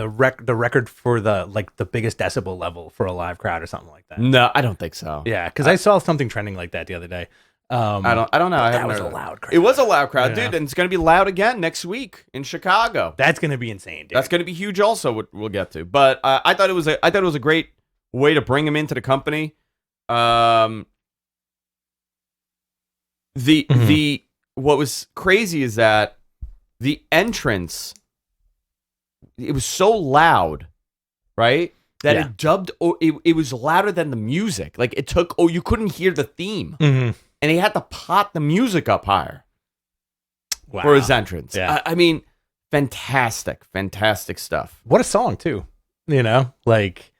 record for the biggest decibel level for a live crowd or something like that. No, I don't think so. Yeah, because I saw something trending like that the other day. I don't know. That was a loud crowd. It was a loud crowd, dude, and it's going to be loud again next week in Chicago. That's going to be insane, dude. That's going to be huge. Also, we'll get to. But I thought it was a great way to bring him into the company. What was crazy is that the entrance, it was so loud, right? That it dubbed. It was louder than the music. Like it took. You couldn't hear the theme. And he had to pot the music up higher for his entrance. Yeah. I mean, fantastic stuff. What a song, too. You know, like,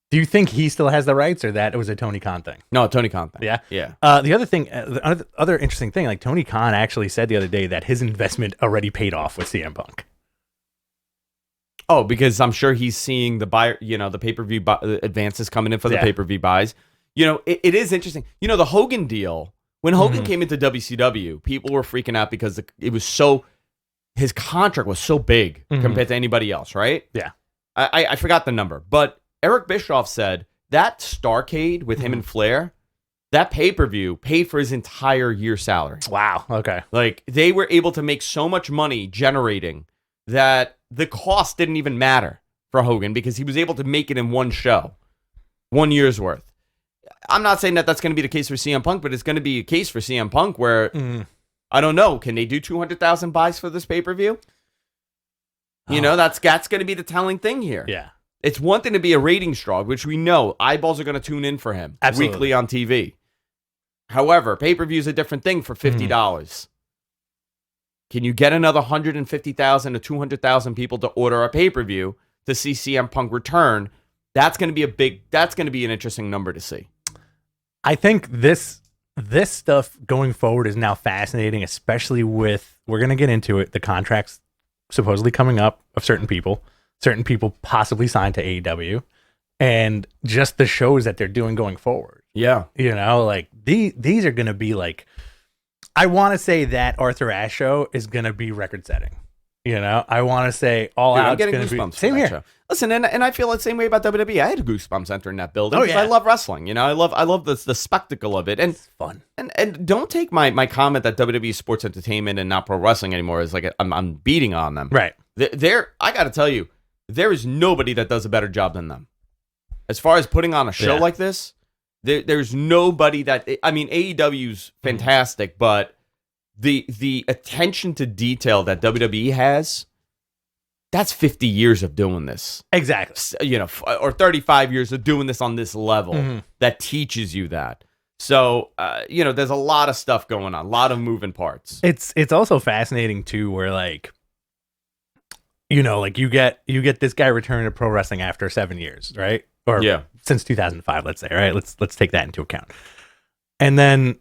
do you think he still has the rights, or that it was a Tony Khan thing? No, Tony Khan thing. Yeah? Yeah. The other thing, the other interesting thing, like Tony Khan actually said the other day that his investment already paid off with CM Punk. Oh, because I'm sure he's seeing the buyer, the pay-per-view advances coming in for the pay-per-view buys. It is interesting. The Hogan deal, when Hogan came into WCW, people were freaking out because his contract was so big compared to anybody else, right? Yeah. I forgot the number, but Eric Bischoff said that Starrcade with him and Flair, that pay-per-view paid for his entire year's salary. Wow. Okay. Like, they were able to make so much money generating that the cost didn't even matter for Hogan because he was able to make it in one show, 1 year's worth. I'm not saying that that's going to be the case for CM Punk, but it's going to be a case for CM Punk where, I don't know, can they do 200,000 buys for this pay-per-view? That's going to be the telling thing here. Yeah. It's one thing to be a ratings draw, which we know eyeballs are going to tune in for him weekly on TV. However, pay-per-view is a different thing for $50. Can you get another 150,000 to 200,000 people to order a pay-per-view to see CM Punk return? That's going to be an interesting number to see. I think this stuff going forward is now fascinating, especially with, we're going to get into it, the contracts supposedly coming up of certain people possibly signed to AEW, and just the shows that they're doing going forward. Yeah. Like these are going to be like, I want to say that Arthur Ashe show is going to be record setting. I want to say All Out is going to be same here. Show. Listen, and I feel the same way about WWE. I had goosebumps entering that building because yeah. I love wrestling. I love the spectacle of it, and it's fun. And don't take my comment that WWE is sports entertainment and not pro wrestling anymore as like I'm beating on them. Right. I got to tell you, there is nobody that does a better job than them. As far as putting on a show like this, there's nobody that. I mean, AEW's fantastic, but the attention to detail that WWE has, that's 50 years of doing this. Exactly. Or 35 years of doing this on this level that teaches you that. So, there's a lot of stuff going on, a lot of moving parts. It's also fascinating too, where like, you get this guy returning to pro wrestling after 7 years, right? Or since 2005, let's say, right? Let's take that into account. And then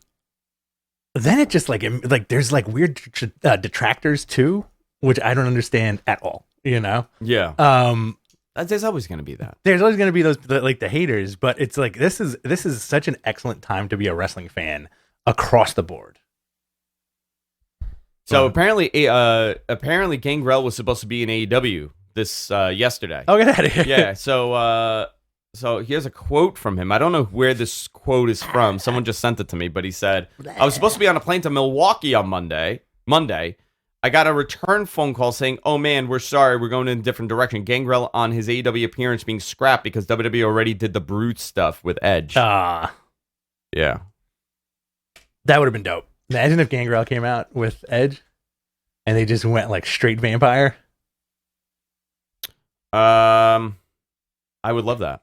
it just like there's like weird detractors too, which I don't understand at all. Yeah. There's always going to be that. There's always going to be those the haters, but it's like this is such an excellent time to be a wrestling fan across the board. So apparently Gangrel was supposed to be in AEW this yesterday. Oh, get out of here. Yeah. So here's a quote from him. I don't know where this quote is from. Someone just sent it to me, but he said, "I was supposed to be on a plane to Milwaukee on Monday. I got a return phone call saying, 'Oh man, we're sorry, we're going in a different direction.' Gangrel on his AEW appearance being scrapped because WWE already did the Brute stuff with Edge." Yeah. That would have been dope. Imagine if Gangrel came out with Edge and they just went like straight vampire. I would love that.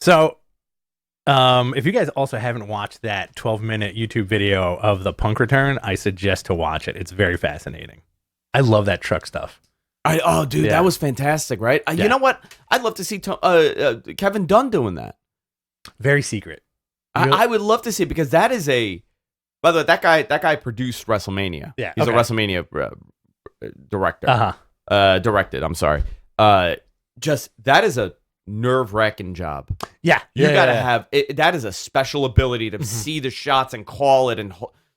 So, if you guys also haven't watched that 12-minute YouTube video of the Punk return, I suggest to watch it. It's very fascinating. I love that truck stuff. Dude, that was fantastic, right? You know what? I'd love to see Kevin Dunn doing that. Very secret. I would love to see it because that is a. By the way, that guy produced WrestleMania. Yeah, he's a WrestleMania director. Directed. I'm sorry. Just that is a nerve-wracking job. Yeah, you gotta have it. That is a special ability to see the shots and call it and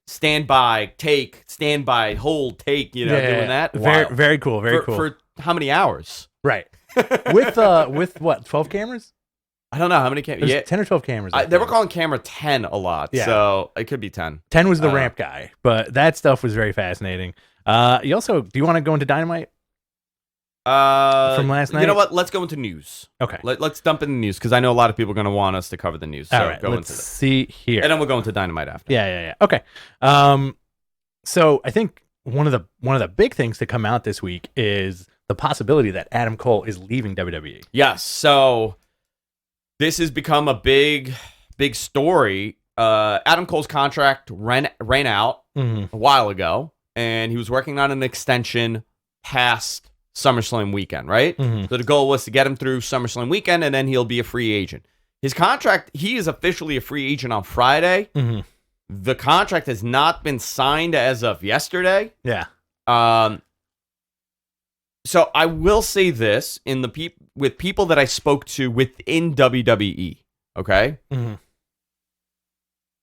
stand by, take, stand by, hold, take. Doing that. Very, very cool. Very cool. For how many hours? Right. with what? 12 cameras? I don't know how many cameras. Yeah, 10 or 12 cameras. They were calling camera 10 a lot, so it could be 10. 10 was the ramp guy, but that stuff was very fascinating. Do you want to go into Dynamite? From last night? You know what? Let's go into news. Okay. Let's dump in the news because I know a lot of people are going to want us to cover the news. So all right, let's see here. And then we'll go into Dynamite after. Yeah. Okay. So I think one of the big things to come out this week is the possibility that Adam Cole is leaving WWE. Yes. So this has become a big story. Adam Cole's contract ran out a while ago, and he was working on an extension past SummerSlam weekend, right? So the goal was to get him through SummerSlam weekend, and then he'll be a free agent. His contract, he is officially a free agent on Friday. The contract has not been signed as of yesterday. Yeah. So I will say this with people that I spoke to within WWE, okay?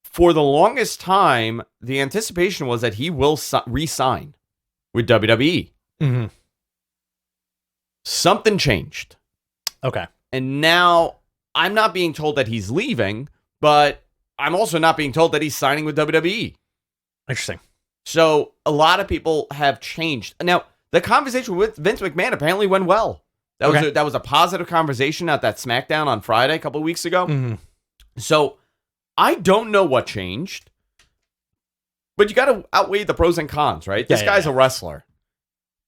For the longest time, the anticipation was that he will re-sign with WWE. Something changed. Okay. And now I'm not being told that he's leaving, but I'm also not being told that he's signing with WWE. Interesting. So a lot of people have changed. Now, the conversation with Vince McMahon apparently went well. That was a positive conversation at that SmackDown on Friday a couple of weeks ago. So I don't know what changed, but you got to outweigh the pros and cons, right? This guy's a wrestler.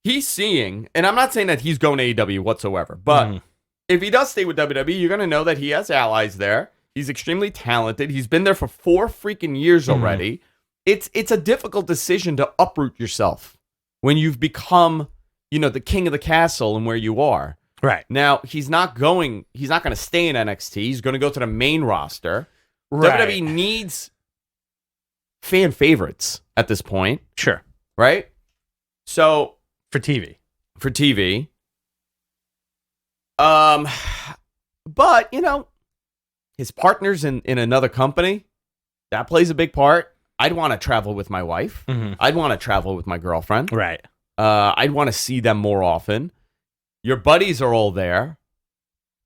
He's seeing, and I'm not saying that he's going to AEW whatsoever, but if he does stay with WWE, you're going to know that he has allies there. He's extremely talented. He's been there for 4 freaking years already. It's a difficult decision to uproot yourself when you've become, the king of the castle and where you are. Right. Now, he's not going to stay in NXT. He's going to go to the main roster. Right. WWE needs fan favorites at this point. Sure. Right? So For TV. But, his partner's in another company. That plays a big part. I'd want to travel with my wife. I'd want to travel with my girlfriend. Right. I'd want to see them more often. Your buddies are all there.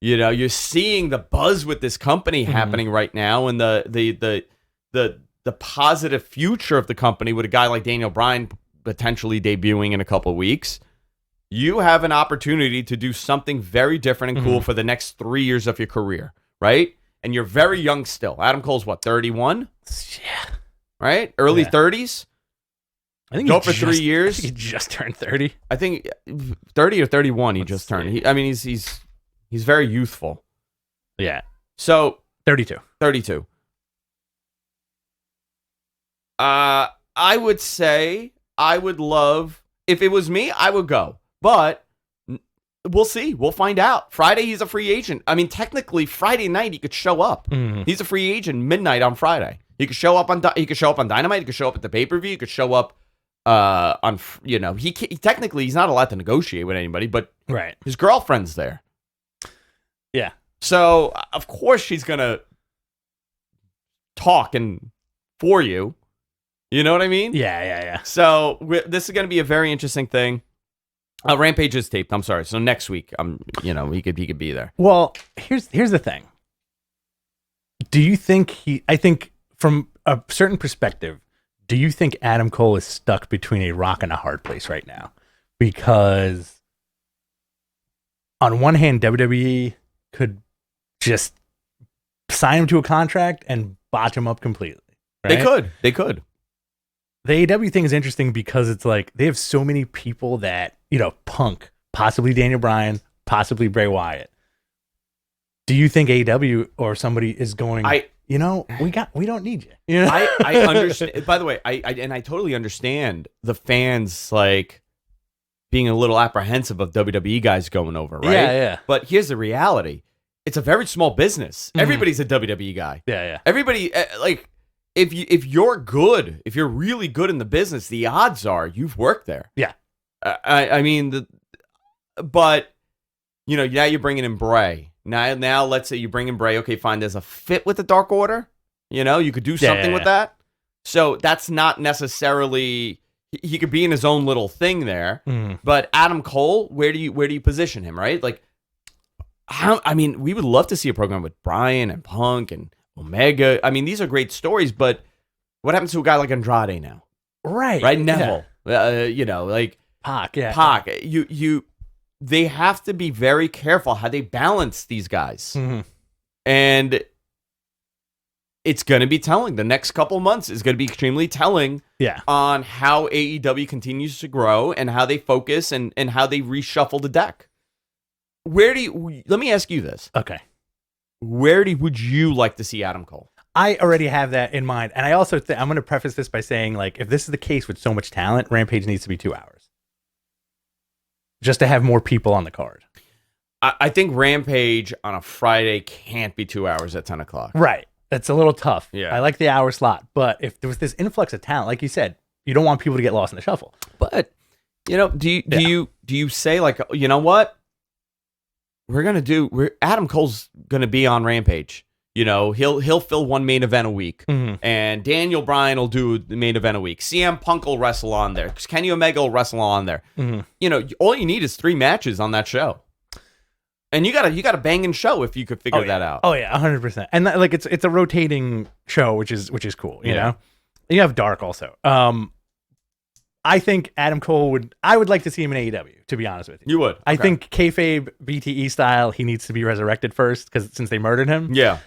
You're seeing the buzz with this company happening right now, and the positive future of the company with a guy like Daniel Bryan potentially debuting in a couple of weeks. You have an opportunity to do something very different and cool for the next 3 years of your career, right? And you're very young still. Adam Cole's what, 31? Yeah. Right? Early 30s? I think go for 3 years. He just turned 30. I think 30 or 31 he just turned. He's very youthful. Yeah. So 32. I would say I would love, if it was me, I would go. But we'll see. We'll find out. Friday, he's a free agent. I mean, technically, Friday night, he could show up. He's a free agent midnight on Friday. He could show up on Dynamite. He could show up at the pay-per-view. He could show up on, he technically, he's not allowed to negotiate with anybody, but his girlfriend's there. Yeah. So, of course, she's going to talk for you. You know what I mean? Yeah. So, this is going to be a very interesting thing. Rampage is taped. I'm sorry. So next week, he could be there. Well, here's the thing. Do you think I think from a certain perspective, do you think Adam Cole is stuck between a rock and a hard place right now? Because on one hand, WWE could just sign him to a contract and botch him up completely. Right? They could. The AEW thing is interesting because it's like they have so many people that, Punk, possibly Daniel Bryan, possibly Bray Wyatt. Do you think AEW or somebody is going, we don't need you? I understand. By the way, I totally understand the fans like being a little apprehensive of WWE guys going over, right? Yeah. But here's the reality. It's a very small business. Everybody's a WWE guy. Yeah. Everybody, if you're good, if you're really good in the business, the odds are you've worked there. Yeah. But now you're bringing in Bray. Now let's say you bring in Bray. Okay, fine. There's a fit with the Dark Order. You could do something with that. So that's not necessarily. He could be in his own little thing there. But Adam Cole, where do you position him? Right? Like, we would love to see a program with Bryan and Punk and Omega. These are great stories. But what happens to a guy like Andrade now? Right. Neville. Like Pac. Yeah. Pac. They have to be very careful how they balance these guys. And it's going to be telling. The next couple months is going to be extremely telling on how AEW continues to grow and how they focus and how they reshuffle the deck. Let me ask you this. Okay. Would you like to see Adam Cole? I already have that in mind. And I also I'm going to preface this by saying, like, if this is the case with so much talent, Rampage needs to be 2 hours. Just to have more people on the card. I think Rampage on a Friday can't be 2 hours at 10 o'clock. Right. That's a little tough. Yeah. I like the hour slot. But if there was this influx of talent, like you said, you don't want people to get lost in the shuffle. But, do you say, like, you know what? Adam Cole's going to be on Rampage. He'll fill one main event a week. And Daniel Bryan will do the main event a week. CM Punk will wrestle on there. Kenny Omega will wrestle on there. All you need is 3 matches on that show. And you got a banging show if you could figure that out. Oh yeah, 100%. And it's a rotating show, which is cool. You know, you have Dark also. I think Adam Cole I would like to see him in AEW. To be honest with you, you would. Okay. I think kayfabe BTE style, he needs to be resurrected first since they murdered him. Yeah.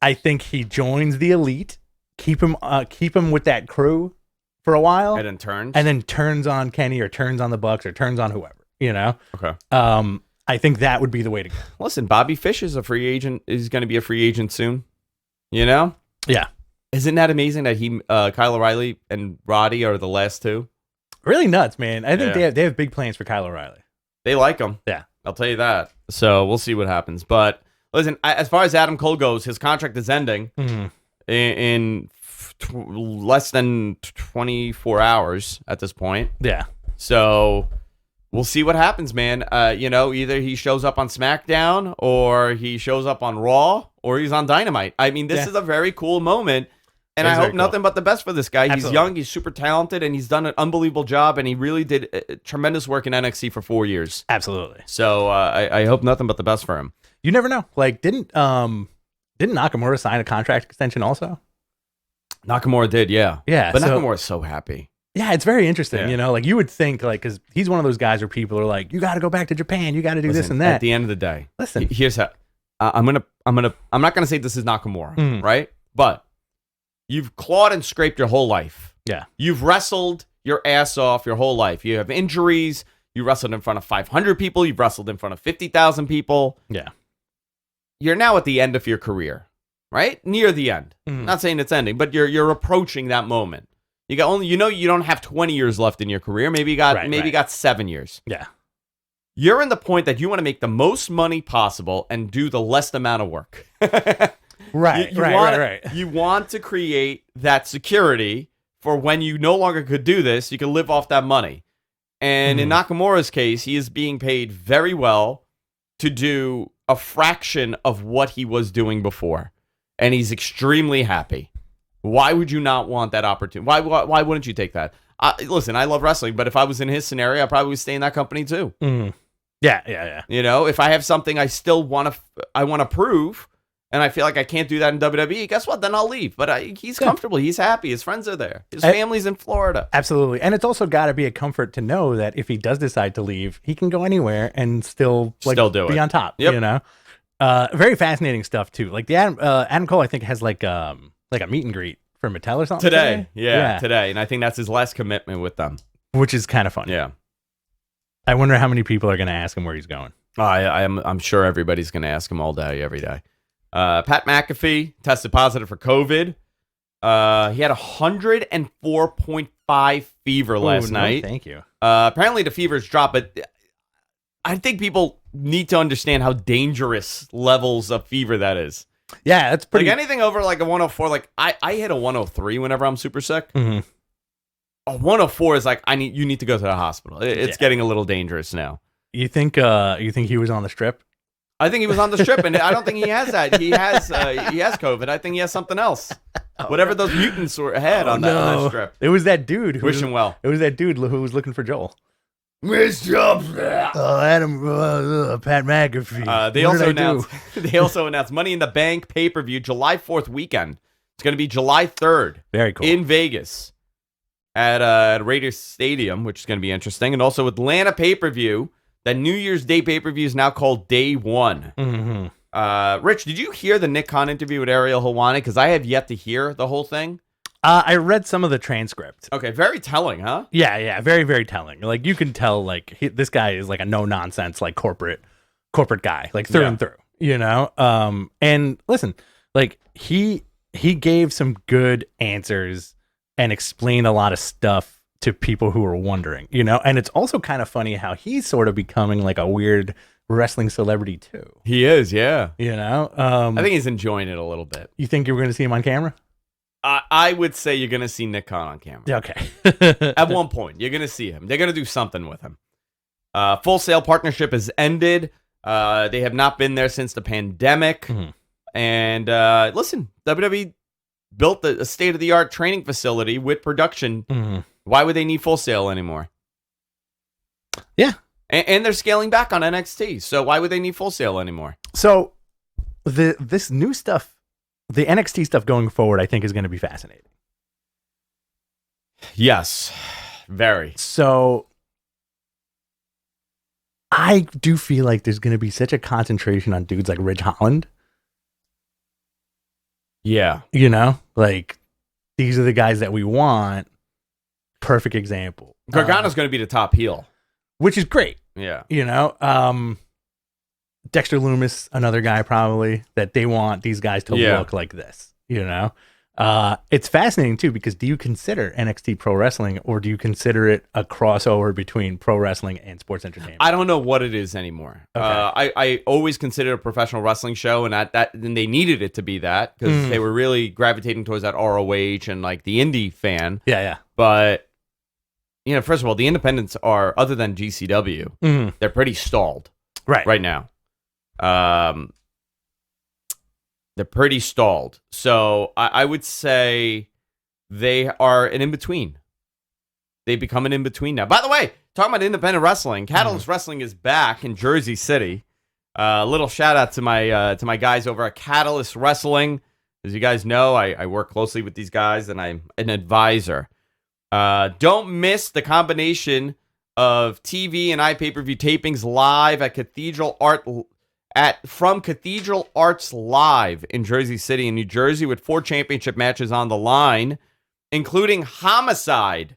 I think he joins the Elite, keep him with that crew for a while, and then turns on Kenny or turns on the Bucks or turns on whoever. Okay. I think that would be the way to go. Listen, Bobby Fish is a free agent. Is going to be a free agent soon. Yeah. Isn't that amazing that Kyle O'Reilly and Roddy are the last 2? Really nuts, man. I think they have big plans for Kyle O'Reilly. They like him. Yeah, I'll tell you that. So we'll see what happens. But listen, as far as Adam Cole goes, his contract is ending in less than 24 hours at this point. Yeah. So we'll see what happens, man. Either he shows up on SmackDown or he shows up on Raw or he's on Dynamite. This is a very cool moment. And I hope nothing but the best for this guy. Absolutely. He's young, he's super talented, and he's done an unbelievable job, and he really did tremendous work in NXT for 4 years. Absolutely. So I hope nothing but the best for him. You never know. Like, didn't Nakamura sign a contract extension also? Nakamura did, yeah. Yeah. But Nakamura's so happy. Yeah, it's very interesting. You would think, like, because he's one of those guys where people are like, you got to go back to Japan, you got to do this and that. At the end of the day, listen, here's how I'm not gonna say this is Nakamura, right? But you've clawed and scraped your whole life. Yeah. You've wrestled your ass off your whole life. You have injuries. You wrestled in front of 500 people. You've wrestled in front of 50,000 people. Yeah. You're now at the end of your career, right? Near the end. Not saying it's ending, but you're approaching that moment. You don't have 20 years left in your career. Maybe you got 7 years. Yeah. You're in the point that you want to make the most money possible and do the least amount of work. Right. You want to create that security for when you no longer could do this, you can live off that money. And in Nakamura's case, he is being paid very well to do a fraction of what he was doing before. And he's extremely happy. Why would you not want that opportunity? Why wouldn't you take that? Listen, I love wrestling, but if I was in his scenario, I probably would stay in that company too. Yeah. If I have something I still want to prove, and I feel like I can't do that in WWE, guess what? Then I'll leave. But he's comfortable. He's happy. His friends are there. His family's in Florida. Absolutely. And it's also got to be a comfort to know that if he does decide to leave, he can go anywhere and still do be on top. Yep. Very fascinating stuff too. Like the Adam Cole, I think has like a meet and greet for Mattel or something today. Yeah, today. And I think that's his last commitment with them. Which is kind of funny. Yeah. I wonder how many people are going to ask him where he's going. I'm sure everybody's going to ask him all day, every day. Pat McAfee tested positive for COVID. He had 104.5 fever last night. Thank you. Apparently the fever's dropped, but I think people need to understand how dangerous levels of fever that is. Yeah, that's pretty. Like anything over like a 104, like I hit a 103 whenever I'm super sick. Mm-hmm. A 104 is like you need to go to the hospital. It's getting a little dangerous now. You think he was on the strip? I think he was on the strip, and I don't think he has that. He has COVID. I think he has something else. Whatever those mutants had on that strip. It was that dude. Wish him well. It was that dude who was looking for Joel. Miss Job. Adam, Pat McAfee. They also announced Money in the Bank pay-per-view July 4th weekend. It's going to be July 3rd. Very cool. In Vegas at Raiders Stadium, which is going to be interesting. And also Atlanta pay-per-view. That New Year's Day pay-per-view is now called Day One. Mm-hmm. Rich, did you hear the Nick Khan interview with Ariel Helwani? Because I have yet to hear the whole thing. I read some of the transcript. Okay, very telling, huh? Yeah, very, very telling. Like you can tell, like this guy is like a no nonsense, like corporate guy, like through and through. You know. And listen, like he gave some good answers and explained a lot of stuff to people who were wondering, you know. And it's also kind of funny how he's sort of becoming like a weird wrestling celebrity too. He is, yeah. You know, I think he's enjoying it a little bit. You think you're going to see him on camera? I would say you're going to see Nick Khan on camera. Okay. At one point, you're going to see him. They're going to do something with him. Full Sail partnership has ended. They have not been there since the pandemic. Mm-hmm. And listen, WWE built a state-of-the-art training facility with production. Mm-hmm. Why would they need Full Sail anymore? Yeah. And they're scaling back on NXT. So why would they need Full Sail anymore? So this new stuff, the NXT stuff going forward, I think is going to be fascinating. Yes, very. So I do feel like there's going to be such a concentration on dudes like Ridge Holland. Yeah. You know, like these are the guys that we want. Perfect example. Gargano's going to be the top heel. Which is great. Yeah. You know, Dexter Lumis, another guy probably that they want these guys to look like this, you know. It's fascinating too because do you consider NXT pro wrestling or do you consider it a crossover between pro wrestling and sports entertainment? I don't know what it is anymore. Okay. I always considered it a professional wrestling show, and then they needed it to be that because they were really gravitating towards that ROH and like the indie fan. Yeah. But you know, first of all, the independents are, other than GCW, they're pretty stalled right now. They're pretty stalled. So I would say they are an in-between. They become an in-between now. By the way, talking about independent wrestling, Catalyst Wrestling is back in Jersey City. Little shout out to my guys over at Catalyst Wrestling. As you guys know, I work closely with these guys, and I'm an advisor. Don't miss the combination of TV and iPay-per-view tapings live at from Cathedral Arts Live in Jersey City in New Jersey with 4 championship matches on the line, including Homicide.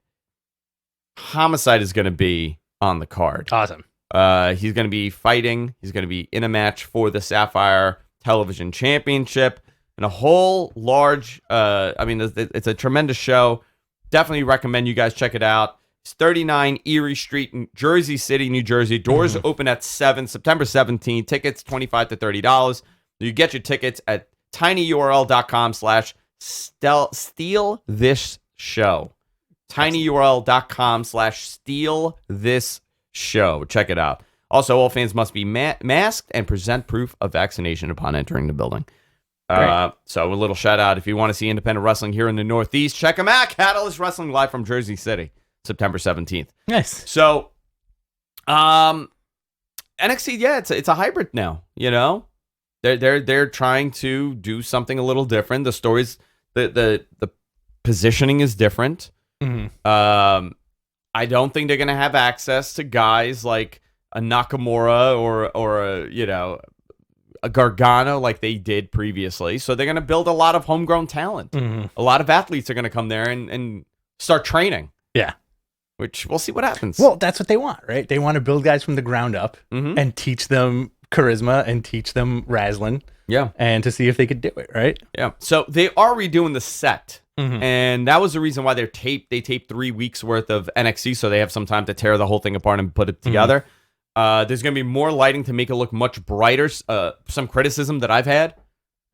Homicide is going to be on the card. Awesome. He's going to be fighting. He's going to be in a match for the Sapphire Television Championship and a whole large, it's a tremendous show. Definitely recommend you guys check it out. It's 39 Erie Street in Jersey City, New Jersey. Doors open at 7, September 17th. Tickets $25 to $30. You get your tickets at tinyurl.com/stealthisshow. tinyurl.com/stealthisshow. Check it out. Also, all fans must be masked and present proof of vaccination upon entering the building. So a little shout out if you want to see independent wrestling here in the Northeast, check them out. Catalyst Wrestling live from Jersey City, September 17th. Nice. So, NXT, it's a hybrid now. You know, they're trying to do something a little different. The stories, the positioning is different. I don't think they're gonna have access to guys like a Nakamura or a a Gargano like they did previously. So they're going to build a lot of homegrown talent. Mm-hmm. A lot of athletes are going to come there and start training. Yeah. Which we'll see what happens. Well, that's what they want, right? They want to build guys from the ground up and teach them charisma and teach them wrestling. Yeah. And to see if they could do it, right? Yeah. So they are redoing the set. And that was the reason why they taped 3 weeks worth of NXT, so they have some time to tear the whole thing apart and put it together. There's going to be more lighting to make it look much brighter. Some criticism that I've had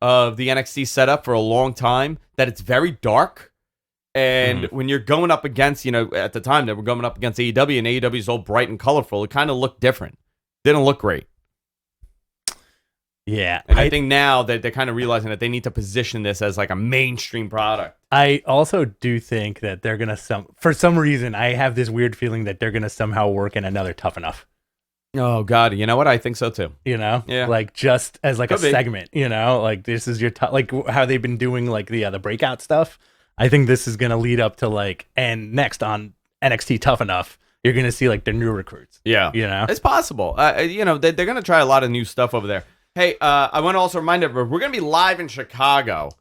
of the NXT setup for a long time, that it's very dark. And when you're going up against, at the time that we're going up against AEW, and AEW is all bright and colorful, it kind of looked different. Didn't look great. Yeah. And I think now that they're kind of realizing that they need to position this as like a mainstream product. I also do think that they're going to, for some reason, I have this weird feeling that they're going to somehow work in another Tough Enough. Oh, God. You know what? I think so, too. Yeah. Like, just as like Could a segment, like, this is your, like, how they've been doing, like, the breakout stuff. I think this is going to lead up to, like, and next on NXT Tough Enough, you're going to see, like, the new recruits. Yeah. It's possible. They're going to try a lot of new stuff over there. Hey, I want to also remind everyone, we're going to be live in Chicago.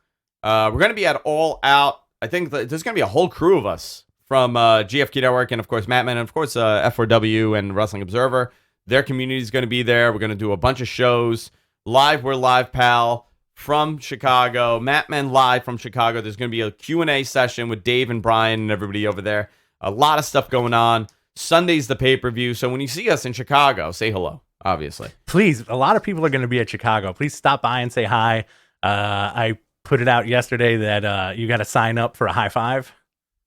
We're going to be at All Out. I think there's going to be a whole crew of us from GFQ Network and, of course, Matmen and, of course, F4W and Wrestling Observer. Their community is going to be there. We're going to do a bunch of shows. We're live, pal, from Chicago. Matmen live from Chicago. There's going to be a Q&A session with Dave and Brian and everybody over there. A lot of stuff going on. Sunday's the pay-per-view. So when you see us in Chicago, say hello, obviously. Please, a lot of people are going to be at Chicago. Please stop by and say hi. I put it out yesterday that you got to sign up for a high five.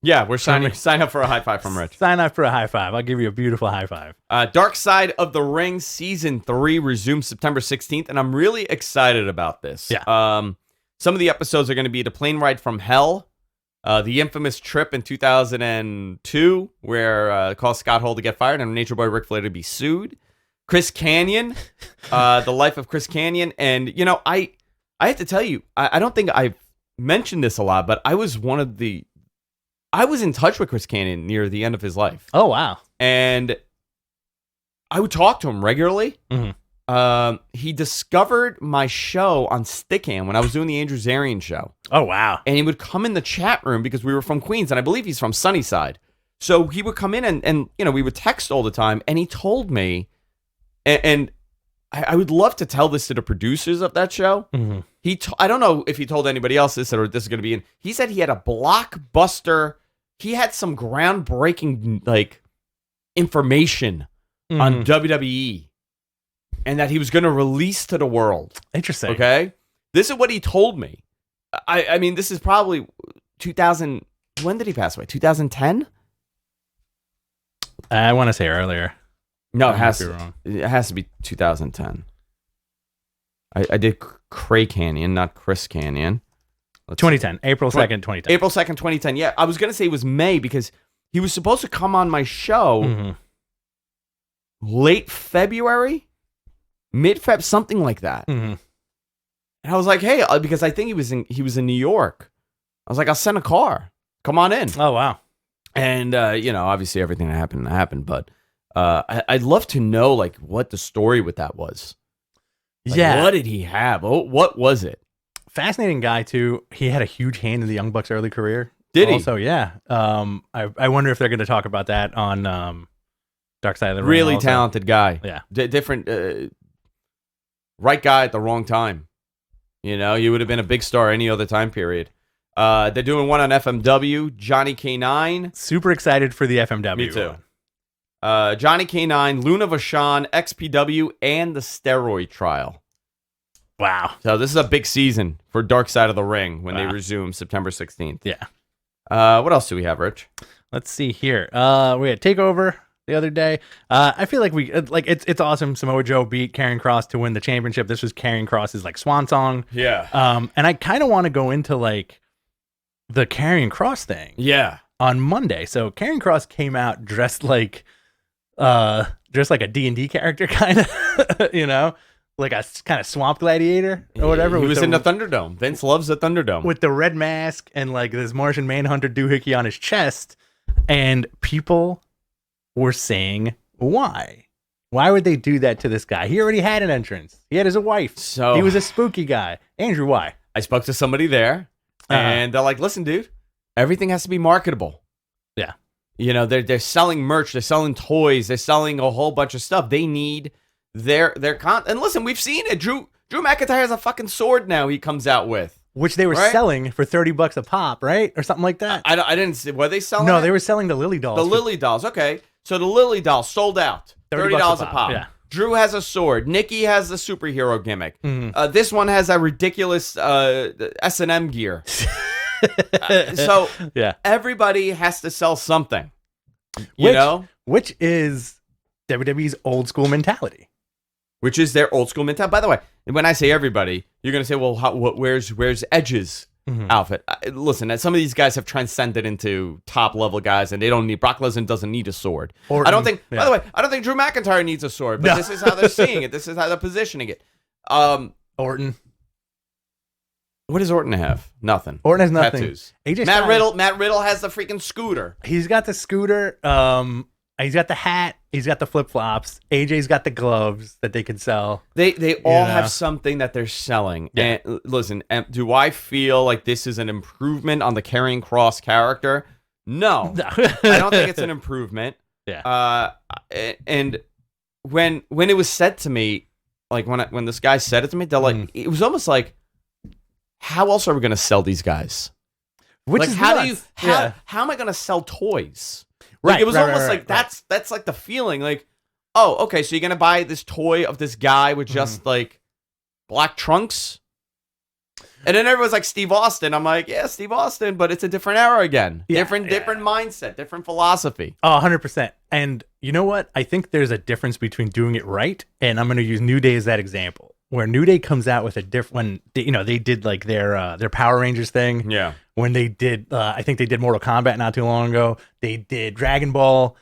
Yeah, we're sign up for a high five from Rich. Sign up for a high five. I'll give you a beautiful high five. Dark Side of the Ring Season 3 resumes September 16th, and I'm really excited about this. Yeah. Some of the episodes are going to be The Plane Ride from Hell, the infamous trip in 2002, where it caused Scott Hall to get fired and Nature Boy Ric Flair to be sued. Chris Kanyon, The Life of Chris Kanyon. And, I have to tell you, I don't think I've mentioned this a lot, but I was in touch with Chris Kanyon near the end of his life. Oh, wow. And I would talk to him regularly. He discovered my show on Stickam when I was doing the Andrew Zarian show. Oh, wow. And he would come in the chat room because we were from Queens, and I believe he's from Sunnyside. So he would come in and we would text all the time, and he told me, and I would love to tell this to the producers of that show. I don't know if he told anybody else this or this is going to be in. He said he had a blockbuster. He had some groundbreaking information on WWE, and that he was going to release to the world. Interesting. Okay, this is what he told me. I mean, this is probably 2000. When did he pass away? 2010. I want to say earlier. No, it has to be 2010. I did Cray Canyon, not Chris Canyon. 2010, April 2nd, 2010. April 2nd, 2010. Yeah, I was going to say it was May because he was supposed to come on my show late February, mid-Feb, something like that. And I was like, hey, because I think he was in New York. I was like, I'll send a car. Come on in. Oh, wow. And, obviously everything that happened, but I'd love to know, what the story with that was. What did he have? What was it? Fascinating guy, too. He had a huge hand in the Young Bucks' early career. Did he? Also, yeah. I wonder if they're going to talk about that on Dark Side of the Ring. Really talented guy. Yeah. Different, right guy at the wrong time. You would have been a big star any other time period. They're doing one on FMW, Johnny K9. Super excited for the FMW. Me too. Johnny K9, Luna Vachon, XPW, and the steroid trial. Wow. So this is a big season for Dark Side of the Ring when they resume September 16th. Yeah. What else do we have, Rich? Let's see here. We had TakeOver the other day. I feel like it's awesome. Samoa Joe beat Kerrion Kross to win the championship. This was Kerrion Kross's swan song. Yeah. And I kind of want to go into the Kerrion Kross thing. Yeah. On Monday. So Kerrion Kross came out dressed like a D&D character, kind of, like a kind of swamp gladiator or whatever. He was in the Thunderdome. Vince loves the Thunderdome. With the red mask and this Martian Manhunter doohickey on his chest. And people were saying, why Why would they do that to this guy? He already had an entrance. He had his wife. So he was a spooky guy. Andrew, why? I spoke to somebody there, and they're like, "Listen, dude, everything has to be marketable. Yeah, you know, they're selling merch, they're selling toys, they're selling a whole bunch of stuff. They need their and listen, we've seen it. Drew McIntyre has a fucking sword now. He comes out with." Which they were selling for $30 a pop, right? Or something like that. I didn't see. Were they selling? No, it? they were selling the Lily dolls. The Lily dolls. Okay. So the Lily dolls sold out. $30 a pop. Yeah. Drew has a sword. Nikki has the superhero gimmick. This one has a ridiculous S&M gear. So everybody has to sell something. You know? Which is WWE's old school mentality. Which is their old school mentality. By the way, when I say everybody, you're going to say, well, where's Edge's outfit? Listen, some of these guys have transcended into top level guys, and they don't need. Brock Lesnar doesn't need a sword. Orton, I don't think. By the way, I don't think Drew McIntyre needs a sword. But this is how they're seeing it. This is how they're positioning it. Orton. What does Orton have? Nothing. Orton has nothing. Tattoos. AJ Matt Styles. Riddle has the freaking scooter. He's got the scooter. He's got the hat. He's got the flip flops. AJ's got the gloves that they could sell. They all have something that they're selling. Yeah. And listen, do I feel like this is an improvement on the Kerrion Kross character? No. I don't think it's an improvement. Yeah. And when it was said to me, like when this guy said it to me, they're like, it was almost like, how else are we going to sell these guys? Which like, is how am I going to sell toys? Like, it was almost like that's like the feeling, like, oh, okay, so you're gonna buy this toy of this guy with just like black trunks, and then everyone's like Steve Austin. I'm like, yeah, Steve Austin, but it's a different era again, different mindset, different philosophy. Oh, 100%. And you know what? I think there's a difference between doing it right, and I'm gonna use New Day as that example, where New Day comes out with a different. They did like their Power Rangers thing. Yeah. When they did, I think they did Mortal Kombat not too long ago. They did Dragon Ball.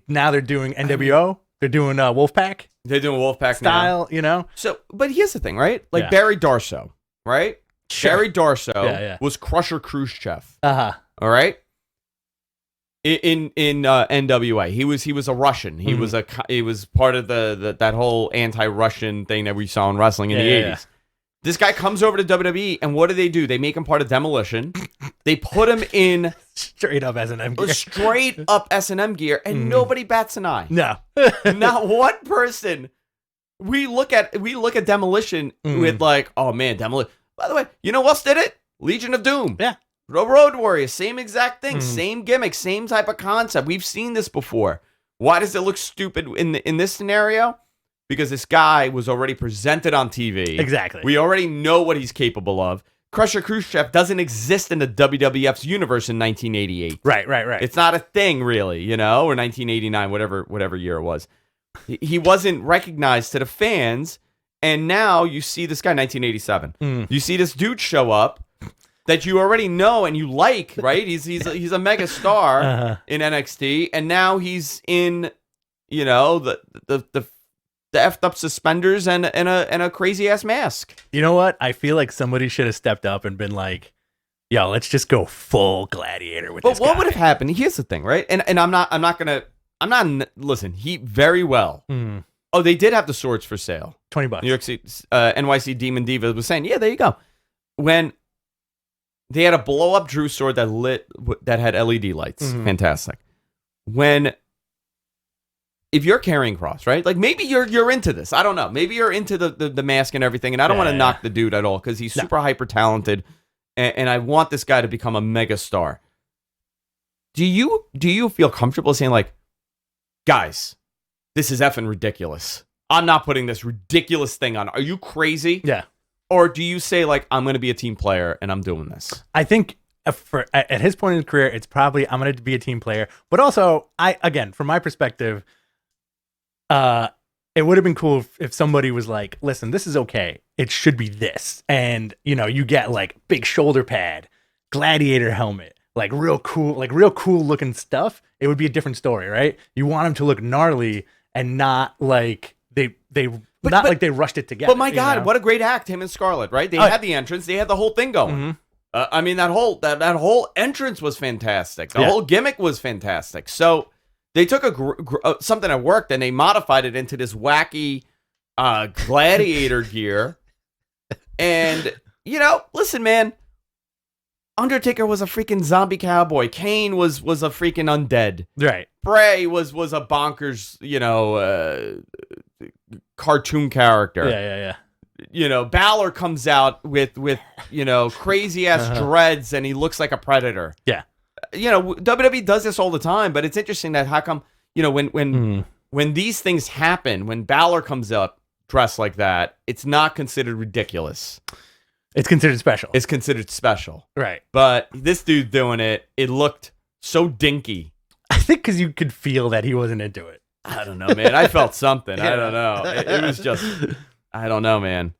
Now they're doing NWO. They're doing Wolfpack. They're doing Wolfpack style, now. So, but here's the thing, right? Like Barry Darsow, right? Sure. Barry Darsow was Crusher Khrushchev. All right. In NWA, he was a Russian. He was part of that whole anti-Russian thing that we saw in wrestling in the 80s. Yeah. This guy comes over to WWE, and what do? They make him part of Demolition. They put him in straight up S&M gear. Straight up S&M gear, and nobody bats an eye. No, not one person. We look at Demolition with like, oh man, Demolition. By the way, you know who else did it? Legion of Doom. Yeah. Road Warriors, same exact thing, same gimmick, same type of concept. We've seen this before. Why does it look stupid in this scenario? Because this guy was already presented on TV. Exactly. We already know what he's capable of. Crusher Khrushchev doesn't exist in the WWF's universe in 1988. Right. It's not a thing, really, or 1989, whatever year it was. He wasn't recognized to the fans, and now you see this guy, 1987. You see this dude show up that you already know and you like, right? He's a mega star in NXT, and now he's in, the effed up suspenders and a crazy ass mask. You know what? I feel like somebody should have stepped up and been like, "Yo, let's just go full gladiator with this guy." But what would have happened? Here's the thing, right? And I'm not. Listen, he very well. Oh, they did have the swords for sale. $20. New York City, NYC Demon Diva was saying, yeah, there you go. When they had a blow up Drew sword that had LED lights, fantastic. If you're Kerrion Kross, right? Like maybe you're into this. I don't know. Maybe you're into the mask and everything. And I don't want to knock the dude at all because he's super hyper talented, and I want this guy to become a mega star. Do you feel comfortable saying like, guys, this is effing ridiculous. I'm not putting this ridiculous thing on. Are you crazy? Yeah. Or do you say like, I'm going to be a team player and I'm doing this? I think at his point in his career, it's probably I'm going to be a team player. But also, from my perspective, it would have been cool if somebody was like, listen, this is okay. It should be this. And, you get like big shoulder pad, gladiator helmet, like real cool looking stuff. It would be a different story, right? You want him to look gnarly and not like they rushed it together. But my God, what a great act, him and Scarlett, right? They had the entrance. They had the whole thing going. I mean, that whole entrance was fantastic. The whole gimmick was fantastic. So They took something that worked and they modified it into this wacky gladiator gear. And, listen, man, Undertaker was a freaking zombie cowboy. Kane was a freaking undead. Right. Bray was a bonkers, cartoon character. Yeah. Balor comes out with crazy ass dreads and he looks like a predator. Yeah. WWE does this all the time, but it's interesting that how come, when these things happen, when Balor comes up dressed like that, it's not considered ridiculous. It's considered special. It's considered special. Right. But this dude doing it looked so dinky. I think because you could feel that he wasn't into it. I don't know, man. I felt something. I don't know. It was just, I don't know, man.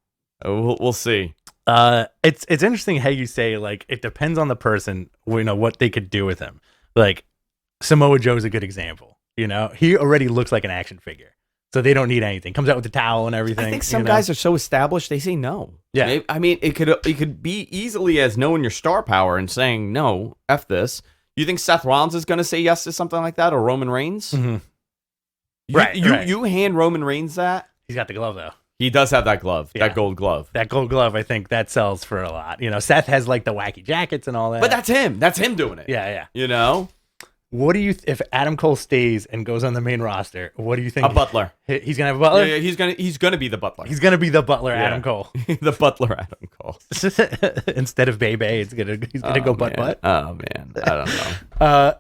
We'll see. It's interesting how you say, like, it depends on the person, what they could do with him. Like, Samoa Joe's a good example. He already looks like an action figure. So they don't need anything. Comes out with the towel and everything. I think some guys are so established they say no. Yeah. I mean, it could be easily as knowing your star power and saying no, F this. You think Seth Rollins is going to say yes to something like that, or Roman Reigns? Mm-hmm. You hand Roman Reigns that? He's got the glove though. He does have that glove, that gold glove. That gold glove, I think that sells for a lot. Seth has like the wacky jackets and all that. But that's him. That's him doing it. Yeah. What do you if Adam Cole stays and goes on the main roster? What do you think? A butler. He's gonna have a butler. Yeah, he's gonna be the butler. He's gonna be the butler, Adam Cole. The butler, Adam Cole. Instead of Bebe, he's gonna go butt. Oh man, I don't know.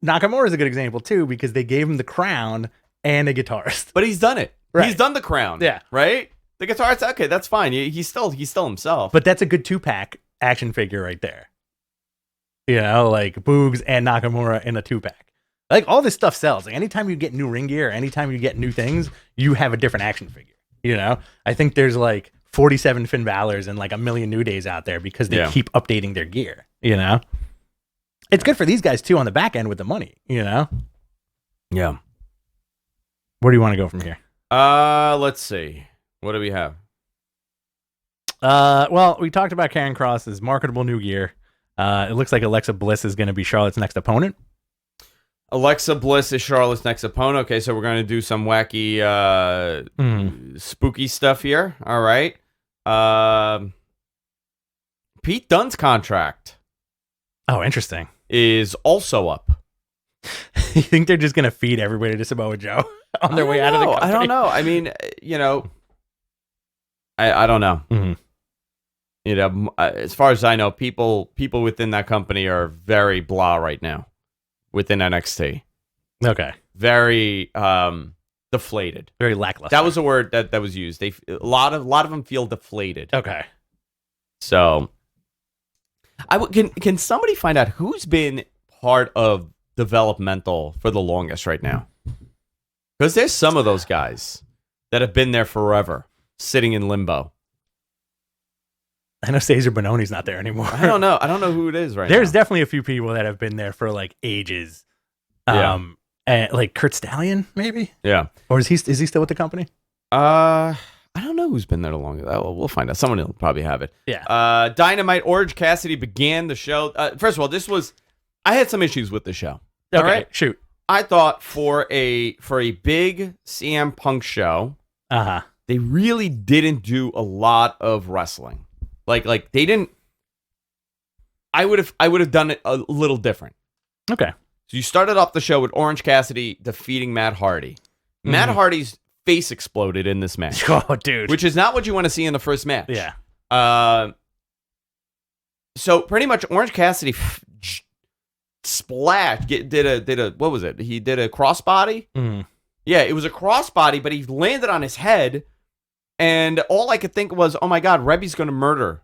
Nakamura is a good example too because they gave him the crown and a guitarist. But he's done it. Right. He's done the crown. Yeah. Right. The guitarist. Okay, that's fine. He's still himself. But that's a good 2-pack action figure right there. Like Boogs and Nakamura in a 2-pack. Like all this stuff sells. Like anytime you get new ring gear, anytime you get new things, you have a different action figure. I think there's like 47 Finn Balor's and like a million New Days out there because they keep updating their gear. It's good for these guys too on the back end with the money. Yeah. Where do you want to go from here? Let's see. What do we have? Well, we talked about Kerrion Kross's marketable new gear. It looks like Alexa Bliss is going to be Charlotte's next opponent. Alexa Bliss is Charlotte's next opponent. Okay, so we're going to do some wacky, spooky stuff here. All right. Pete Dunne's contract. Oh, interesting. Is also up. You think they're just going to feed everybody to Samoa Joe on their way out of the company? I don't know. I mean, I don't know. Mm-hmm. As far as I know, people within that company are very blah right now within NXT. Okay. Very deflated. Very lackluster. That was a word that was used. A lot of them feel deflated. Okay. So can somebody find out who's been part of developmental for the longest right now? Because there's some of those guys that have been there forever, sitting in limbo. I know Cesar Bononi's not there anymore. I don't know who it is right now. There's definitely a few people that have been there for like ages. And like Kurt Stallion, maybe? Yeah. Or is he still with the company? I don't know who's been there the longest. We'll find out. Someone will probably have it. Yeah. Dynamite Orange Cassidy began the show. First of all, I had some issues with the show. Okay, all right? shoot. I thought for a big CM Punk show, they really didn't do a lot of wrestling. Like they didn't. I would have done it a little different. Okay. So you started off the show with Orange Cassidy defeating Matt Hardy. Mm-hmm. Matt Hardy's face exploded in this match. Oh, dude. Which is not what you want to see in the first match. Yeah. So pretty much Orange Cassidy did a what was it? He did a crossbody. Mm-hmm. Yeah, it was a crossbody, but he landed on his head, and all I could think was, "Oh my God, Rebby's going to murder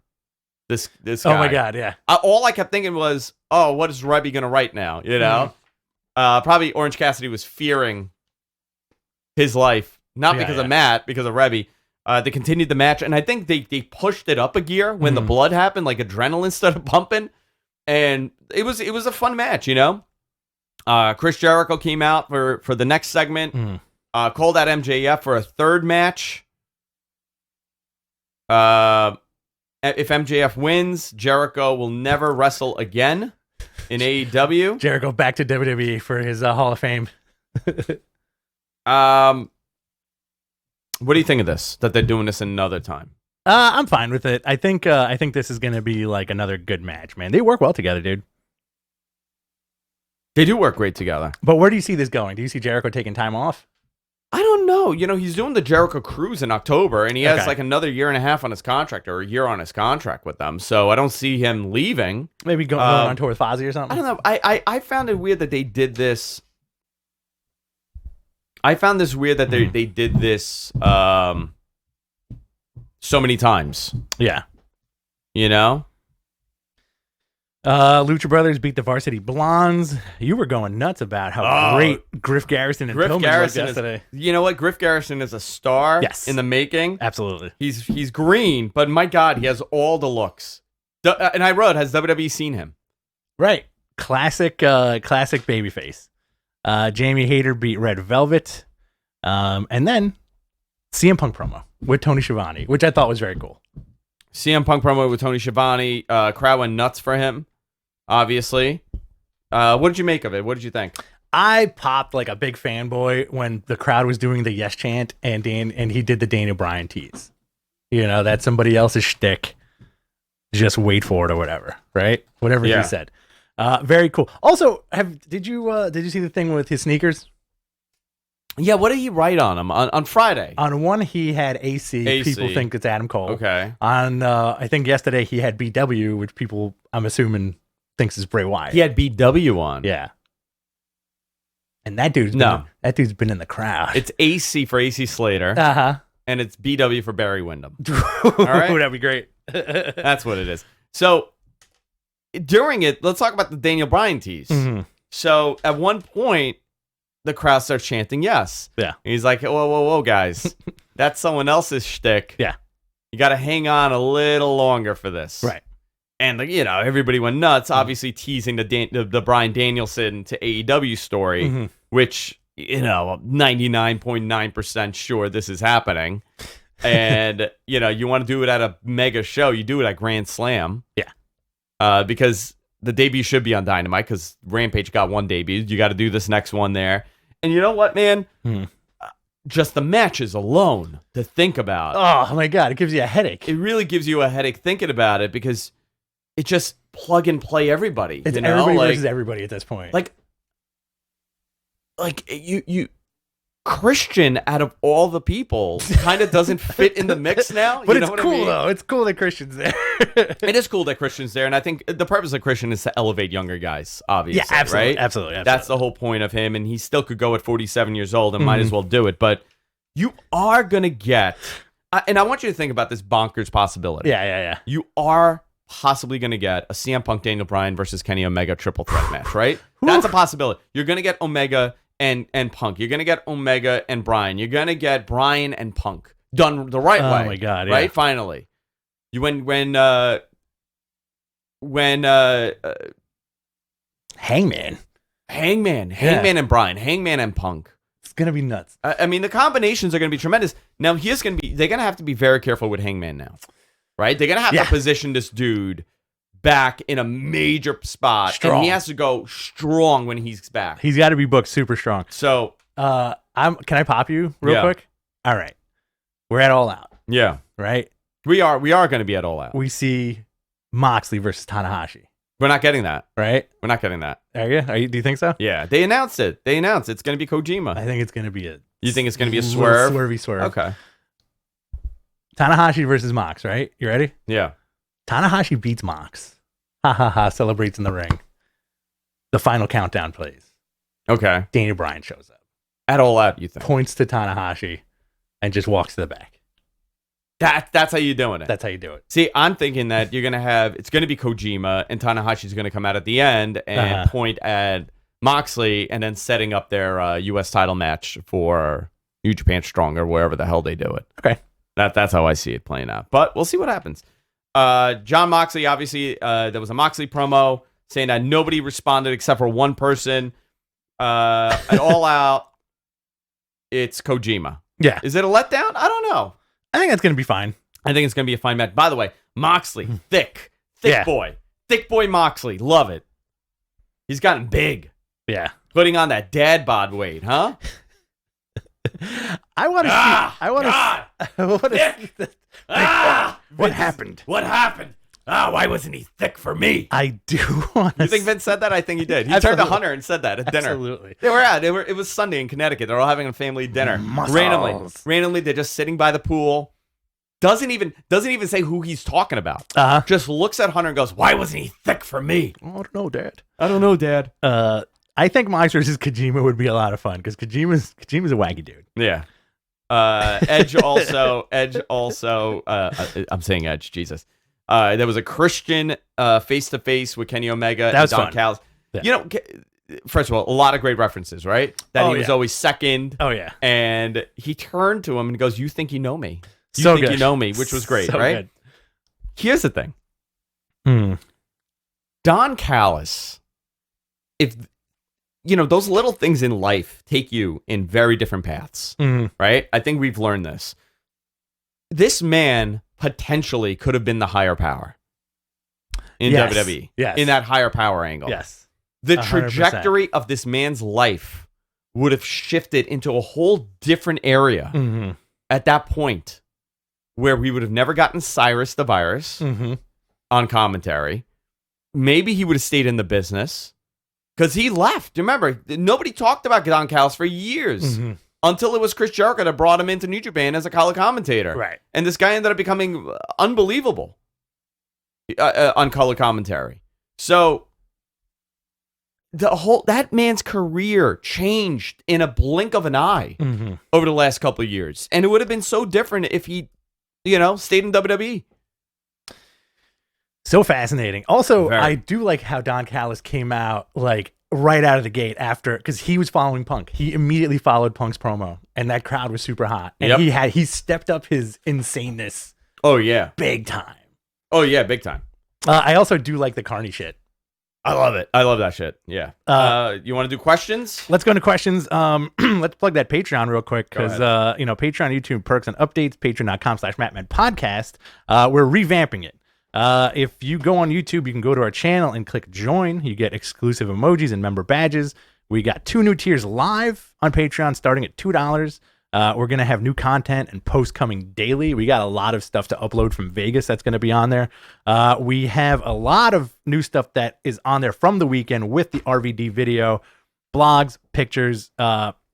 this guy." Oh my God, yeah. All I kept thinking was, "Oh, what is Rebby going to write now?" Probably Orange Cassidy was fearing his life, not because of Matt, because of Rebby. They continued the match, and I think they pushed it up a gear when the blood happened, like adrenaline started pumping, and it was a fun match, Chris Jericho came out for the next segment, called out MJF for a third match. If MJF wins, Jericho will never wrestle again in AEW. Jericho back to WWE for his Hall of Fame. What do you think of this? That they're doing this another time? I'm fine with it. I think this is gonna be like another good match, man. They work well together, dude. They do work great together. But where do you see this going? Do you see Jericho taking time off? I don't know. He's doing the Jericho Cruise in October, and he has like another year and a half on his contract, or a year on his contract with them. So I don't see him leaving. Maybe going on tour with Fozzy or something. I don't know. I found it weird that they did this. I found this weird that they did this so many times. Yeah. Lucha Brothers beat the Varsity Blondes. You were going nuts about how great Griff Garrison and Pillman looked yesterday. You know what? Griff Garrison is a star in the making. Absolutely. He's green, but my God, he has all the looks. And I wrote, has WWE seen him? Right. Classic babyface. Jamie Hayter beat Red Velvet. And then CM Punk promo with Tony Schiavone, which I thought was very cool. CM Punk promo with Tony Schiavone. Crowd went nuts for him, obviously. What did you make of it? What did you think? I popped like a big fanboy when the crowd was doing the yes chant and he did the Daniel Bryan tease. That's somebody else's shtick. Just wait for it or whatever, right? Whatever he said. Very cool. Also, did you see the thing with his sneakers? Yeah, what did he write on him on Friday? On one, he had AC. People think it's Adam Cole. Okay. On, I think yesterday he had BW, which people, I'm assuming, thinks is Bray Wyatt. He had BW on. Yeah. And that dude's been in the crowd. It's AC for AC Slater. Uh-huh. And it's BW for Barry Windham. All right? That'd be great. That's what it is. So, during it, let's talk about the Daniel Bryan tease. Mm-hmm. So, at one point, the crowd starts chanting yes. Yeah. And he's like, whoa, guys. That's someone else's shtick. Yeah. You got to hang on a little longer for this. Right. And, everybody went nuts, obviously teasing the Bryan Danielson to AEW story, which, 99.9% sure this is happening. And, you want to do it at a mega show, you do it at Grand Slam. Yeah. Because the debut should be on Dynamite, because Rampage got one debut. You got to do this next one there. And you know what, man? Just the matches alone to think about. Oh, my God. It gives you a headache. It really gives you a headache thinking about it, because it just plug and play everybody. It's everybody versus everybody at this point. Like you Christian, out of all the people, kind of doesn't fit in the mix now. But it's cool, though. It's cool that Christian's there. It is cool that Christian's there, and I think the purpose of Christian is to elevate younger guys, obviously. Yeah, absolutely, right? Absolutely. That's the whole point of him, and he still could go at 47 years old and might as well do it. But you are going to get, and I want you to think about this bonkers possibility. Yeah. You are possibly going to get a CM Punk, Daniel Bryan versus Kenny Omega triple threat match, right? That's a possibility. You're going to get Omega and Punk. You're going to get Omega and Bryan. You're going to get Bryan and Punk done the right way. Oh, my God, yeah. Right? Finally. When Hangman and Bryan, Hangman and Punk. It's going to be nuts. I mean, the combinations are going to be tremendous. Now, they're going to have to be very careful with Hangman now. Right? They're going to have to position this dude back in a major spot. Strong. And he has to go strong when he's back. He's got to be booked super strong. So, can I pop you real quick? All right. We're at All Out. Yeah. Right? We are going to be at All Out. We see Moxley versus Tanahashi. We're not getting that. Right? We're not getting that. Are you? Do you think so? Yeah. They announced it. It's going to be Kojima. I think it's going to be You think it's going to be a swerve? Swervy swerve. Okay. Tanahashi versus Mox, right? You ready? Yeah. Tanahashi beats Mox. Ha, celebrates in the ring. The final countdown plays. Okay. Daniel Bryan shows up. At All Out, you think? Points to Tanahashi and just walks to the back. That's how you're doing it. That's how you do it. See, I'm thinking that you're going to it's going to be Kojima, and Tanahashi's going to come out at the end and point at Moxley, and then setting up their U.S. title match for New Japan Strong or wherever the hell they do it. Okay. That's how I see it playing out. But we'll see what happens. John Moxley, obviously, there was a Moxley promo saying that nobody responded except for one person. At All Out, it's Kojima. Yeah. Is it a letdown? I don't know. I think that's going to be fine. I think it's going to be a fine match. By the way, Moxley, thick boy. Thick boy Moxley. Love it. He's gotten big. Yeah. Putting on that dad bod weight, huh? I want to see. I want to. What happened? What happened? Why wasn't he thick for me? I do want to. You think Vince said that? I think he did. He turned to Hunter and said that at dinner. Absolutely. It was Sunday in Connecticut. They're all having a family dinner. Randomly, they're just sitting by the pool. Doesn't even say who he's talking about. Just looks at Hunter and goes, "Why wasn't he thick for me?" I don't know, Dad. I don't know, Dad. I think Mox versus Kojima would be a lot of fun because Kojima's a wacky dude. Yeah. Edge also. I'm saying Edge. Jesus. There was a Christian face to face with Kenny Omega and Don Callis. Yeah. You know, first of all, a lot of great references, right? That he was always second. Oh yeah. And he turned to him and goes, "You think you know me? You so think good. you know me?" Which was great, so right? Good. Here's the thing. Don Callis, if you know, those little things in life take you in very different paths, right? I think we've learned this. This man potentially could have been the higher power in WWE. Yes. In that higher power angle. Yes. The trajectory of this man's life would have shifted into a whole different area at that point, where we would have never gotten Cyrus the Virus on commentary. Maybe he would have stayed in the business. Because he left. Remember, nobody talked about Don Callis for years until it was Chris Jericho that brought him into New Japan as a color commentator. Right. And this guy ended up becoming unbelievable on color commentary. So that man's career changed in a blink of an eye over the last couple of years. And it would have been so different if he, stayed in WWE. So fascinating. Also, I do like how Don Callis came out like right out of the gate after, because he was following Punk. He immediately followed Punk's promo, and that crowd was super hot. And he stepped up his insaneness. Oh yeah, big time. Oh yeah, big time. I also do like the Carney shit. I love it. I love that shit. Yeah. You want to do questions? Let's go into questions. Let's plug that Patreon real quick because Patreon, YouTube perks and updates. Patreon.com/Matmen podcast. We're revamping it. If you go on YouTube, you can go to our channel and click join. You get exclusive emojis and member badges. We got 2 new tiers live on Patreon starting at $2. We're going to have new content and posts coming daily. We got a lot of stuff to upload from Vegas that's going to be on there. We have a lot of new stuff that is on there from the weekend with the RVD video, blogs, pictures.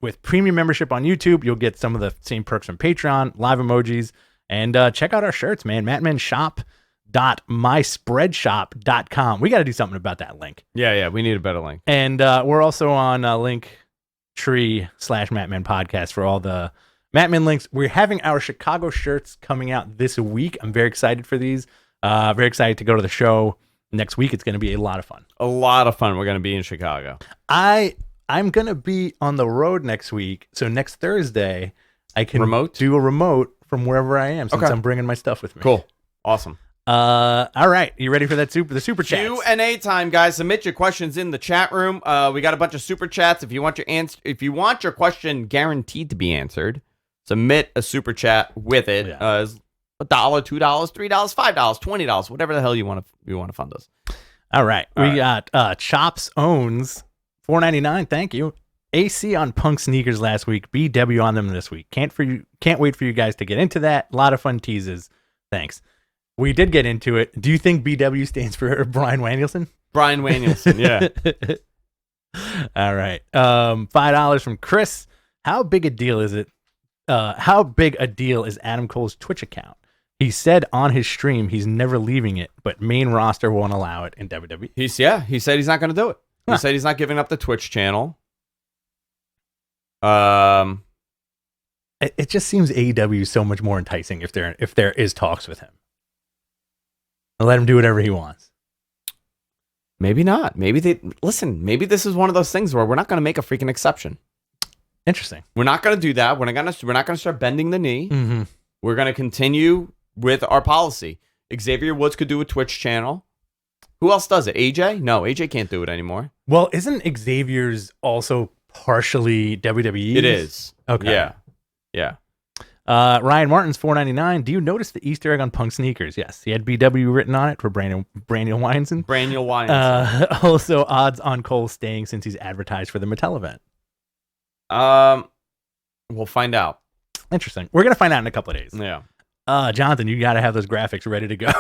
With premium membership on YouTube, you'll get some of the same perks from Patreon, live emojis, and check out our shirts, man. MatmenShop.myspreadshop.com. We got to do something about that link. Yeah, we need a better link. And we're also on Linktree/Matmen podcast for all the Matmen links. We're having our Chicago shirts coming out this week. I'm very excited for these. Very excited to go to the show next week. It's going to be a lot of fun. A lot of fun. We're going to be in Chicago. I'm going to be on the road next week. So next Thursday, I can do a remote from wherever I am since I'm bringing my stuff with me. Cool. Awesome. All right, you ready for that the super chat? Q&A time, guys. Submit your questions in the chat room. We got a bunch of super chats. If you want your question guaranteed to be answered, submit a super chat with it. $1, $2, $3, $5, $20, whatever the hell you want to fund us. All right, we got Chops owns $4.99. Thank you. AC on Punk sneakers last week. BW on them this week. Can't wait for you guys to get into that. A lot of fun teases. Thanks. We did get into it. Do you think BW stands for Bryan Danielson? Bryan Danielson, yeah. All right. $5 from Chris. How big a deal is it? How big a deal is Adam Cole's Twitch account? He said on his stream he's never leaving it, but main roster won't allow it in WWE. He said he's not going to do it. He said he's not giving up the Twitch channel. It just seems AEW is so much more enticing if there is talks with him. I'll let him do whatever he wants. Maybe not. Maybe this is one of those things where we're not going to make a freaking exception. Interesting. We're not going to do that. We're not going to start bending the knee. Mm-hmm. We're going to continue with our policy. Xavier Woods could do a Twitch channel. Who else does it? AJ? No, AJ can't do it anymore. Well, isn't Xavier's also partially WWE? It is. Okay. Yeah. Ryan Martin's $4.99. Do you notice the Easter egg on Punk sneakers? Yes, he had BW written on it for Brandon Weinson. Brandon Weinson. Also, odds on Cole staying since he's advertised for the Mattel event. We'll find out. Interesting. We're gonna find out in a couple of days. Yeah. Jonathan, you got to have those graphics ready to go.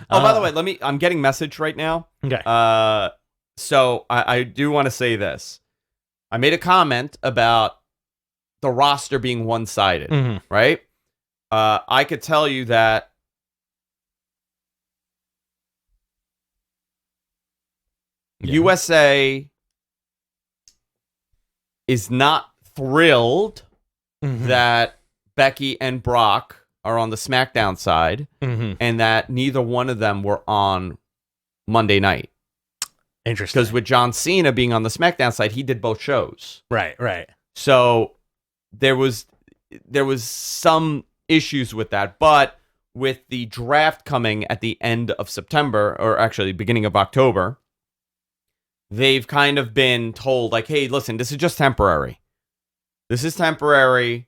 By the way, I'm getting message right now. Okay. So I do want to say this. I made a comment about the roster being one-sided, right? I could tell you that USA is not thrilled that Becky and Brock are on the SmackDown side and that neither one of them were on Monday night. Interesting. Because with John Cena being on the SmackDown side, he did both shows. Right. So there was some issues with that, but with the draft coming at the end of September, or actually beginning of October, they've kind of been told, like, hey, listen, this is just temporary. This is temporary.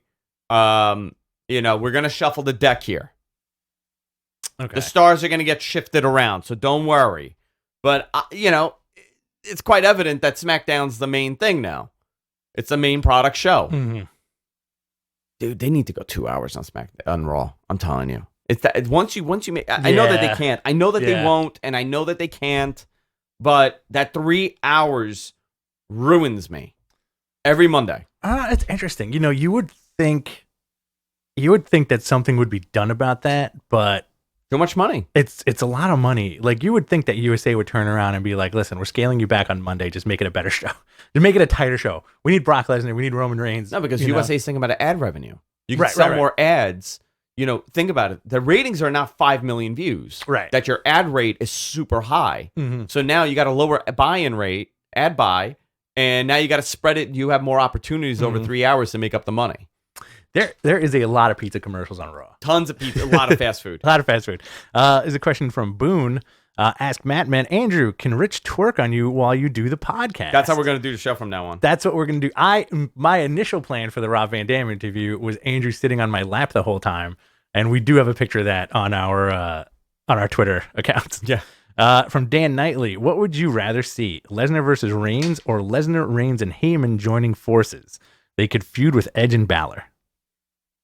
We're going to shuffle the deck here. Okay. The stars are going to get shifted around, so don't worry. But, it's quite evident that SmackDown's the main thing now. It's the main product show. Dude, they need to go 2 hours on SmackDown, on Raw. I'm telling you. It's that once you make, I know that they can't. I know that they won't, and I know that they can't. But that 3 hours ruins me every Monday. It's interesting. You would think that something would be done about that, but too much money. It's a lot of money. Like, you would think that USA would turn around and be like, listen, we're scaling you back on Monday. Just make it a better show. Just make it a tighter show. We need Brock Lesnar. We need Roman Reigns. No, because USA's thinking about ad revenue. You can sell more ads. Think about it. The ratings are not 5 million views. Right. That your ad rate is super high. So now you got a lower buy-in rate, ad buy, and now you got to spread it. You have more opportunities over 3 hours to make up the money. There is a lot of pizza commercials on Raw. Tons of pizza, a lot of fast food. A lot of fast food. Is a question from Boone. Ask Matmen, Andrew, can Rich twerk on you while you do the podcast? That's how we're going to do the show from now on. That's what we're going to do. My initial plan for the Rob Van Dam interview was Andrew sitting on my lap the whole time, and we do have a picture of that on our Twitter account. Yeah. From Dan Knightley, what would you rather see, Lesnar versus Reigns or Lesnar, Reigns, and Heyman joining forces? They could feud with Edge and Balor.